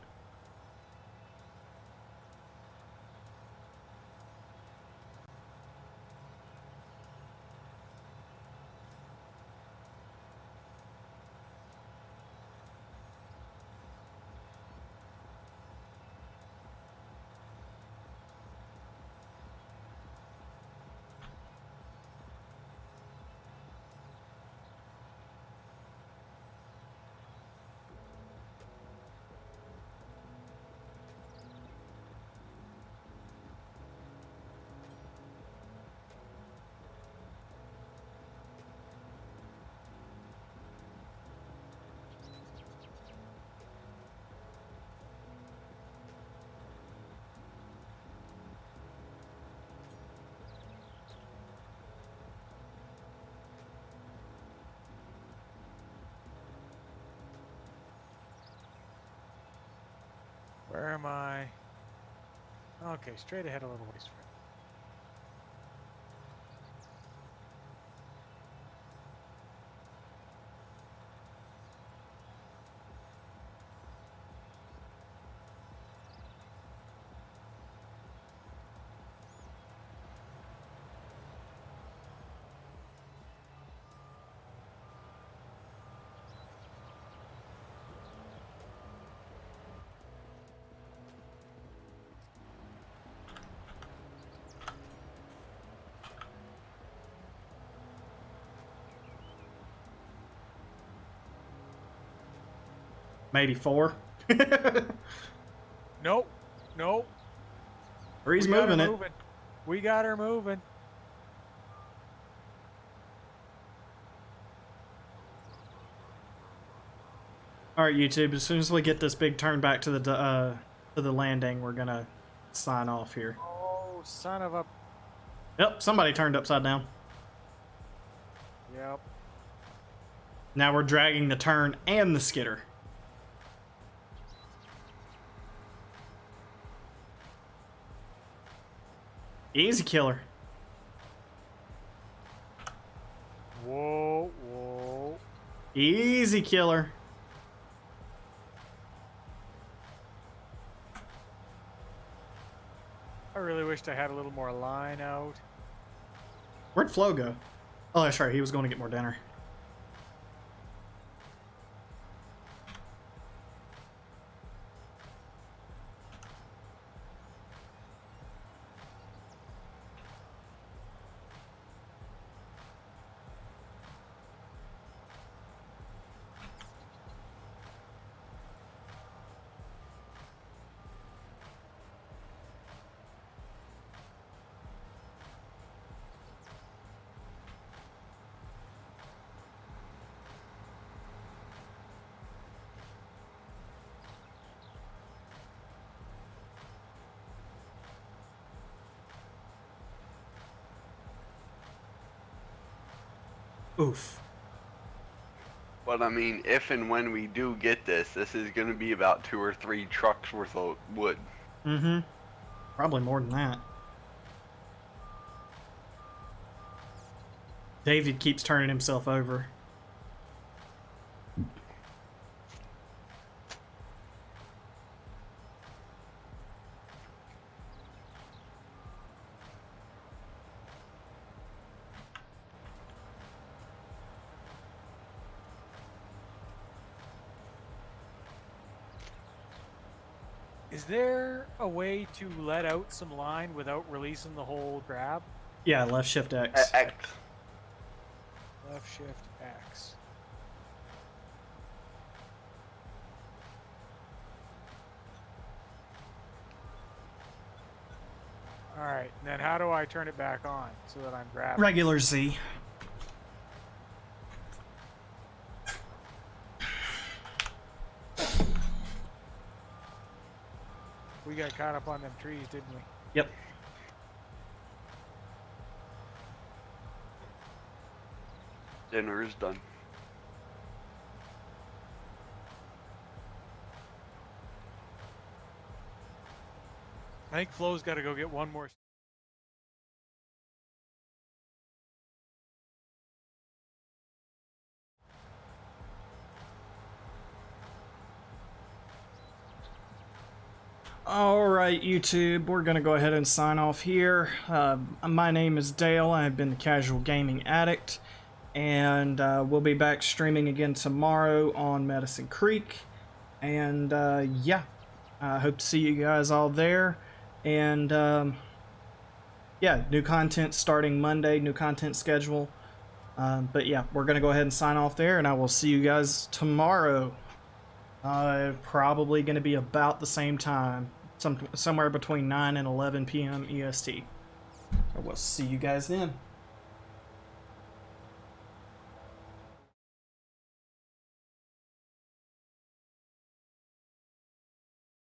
Where am I? Okay, straight ahead a little ways. Maybe 4. Nope. Nope. Or he's We got her moving it. moving. We got her moving. Alright, YouTube, as soon as we get this big turn back to the landing, we're gonna sign off here. Oh, son of a. Yep, somebody turned upside down. Yep. Now we're dragging the turn and the skidder. Easy killer. Whoa, whoa. Easy killer. I really wished I had a little more line out. Where'd Flo go? Oh, that's right. He was going to get more dinner. Oof. But I mean, if and when we do get this is going to be about 2 or 3 trucks worth of wood. Mm-hmm. Probably more than that. David keeps turning himself over. Is there a way to let out some line without releasing the whole grab? Yeah, left shift X. X. Left shift X. Alright, then how do I turn it back on so that I'm grabbing? Regular Z. We got caught up on them trees, didn't we? Yep. Dinner is done. I think Flo's got to go get one more. Alright, YouTube, we're going to go ahead and sign off here. My name is Dale. I've been the Casual Gaming Addict, and we'll be back streaming again tomorrow on Medicine Creek. And yeah, I hope to see you guys all there. And yeah, new content starting Monday, new content schedule. But yeah, we're going to go ahead and sign off there, and I will see you guys tomorrow. Probably going to be about the same time, somewhere between 9 and 11 p.m. EST. I will see you guys then.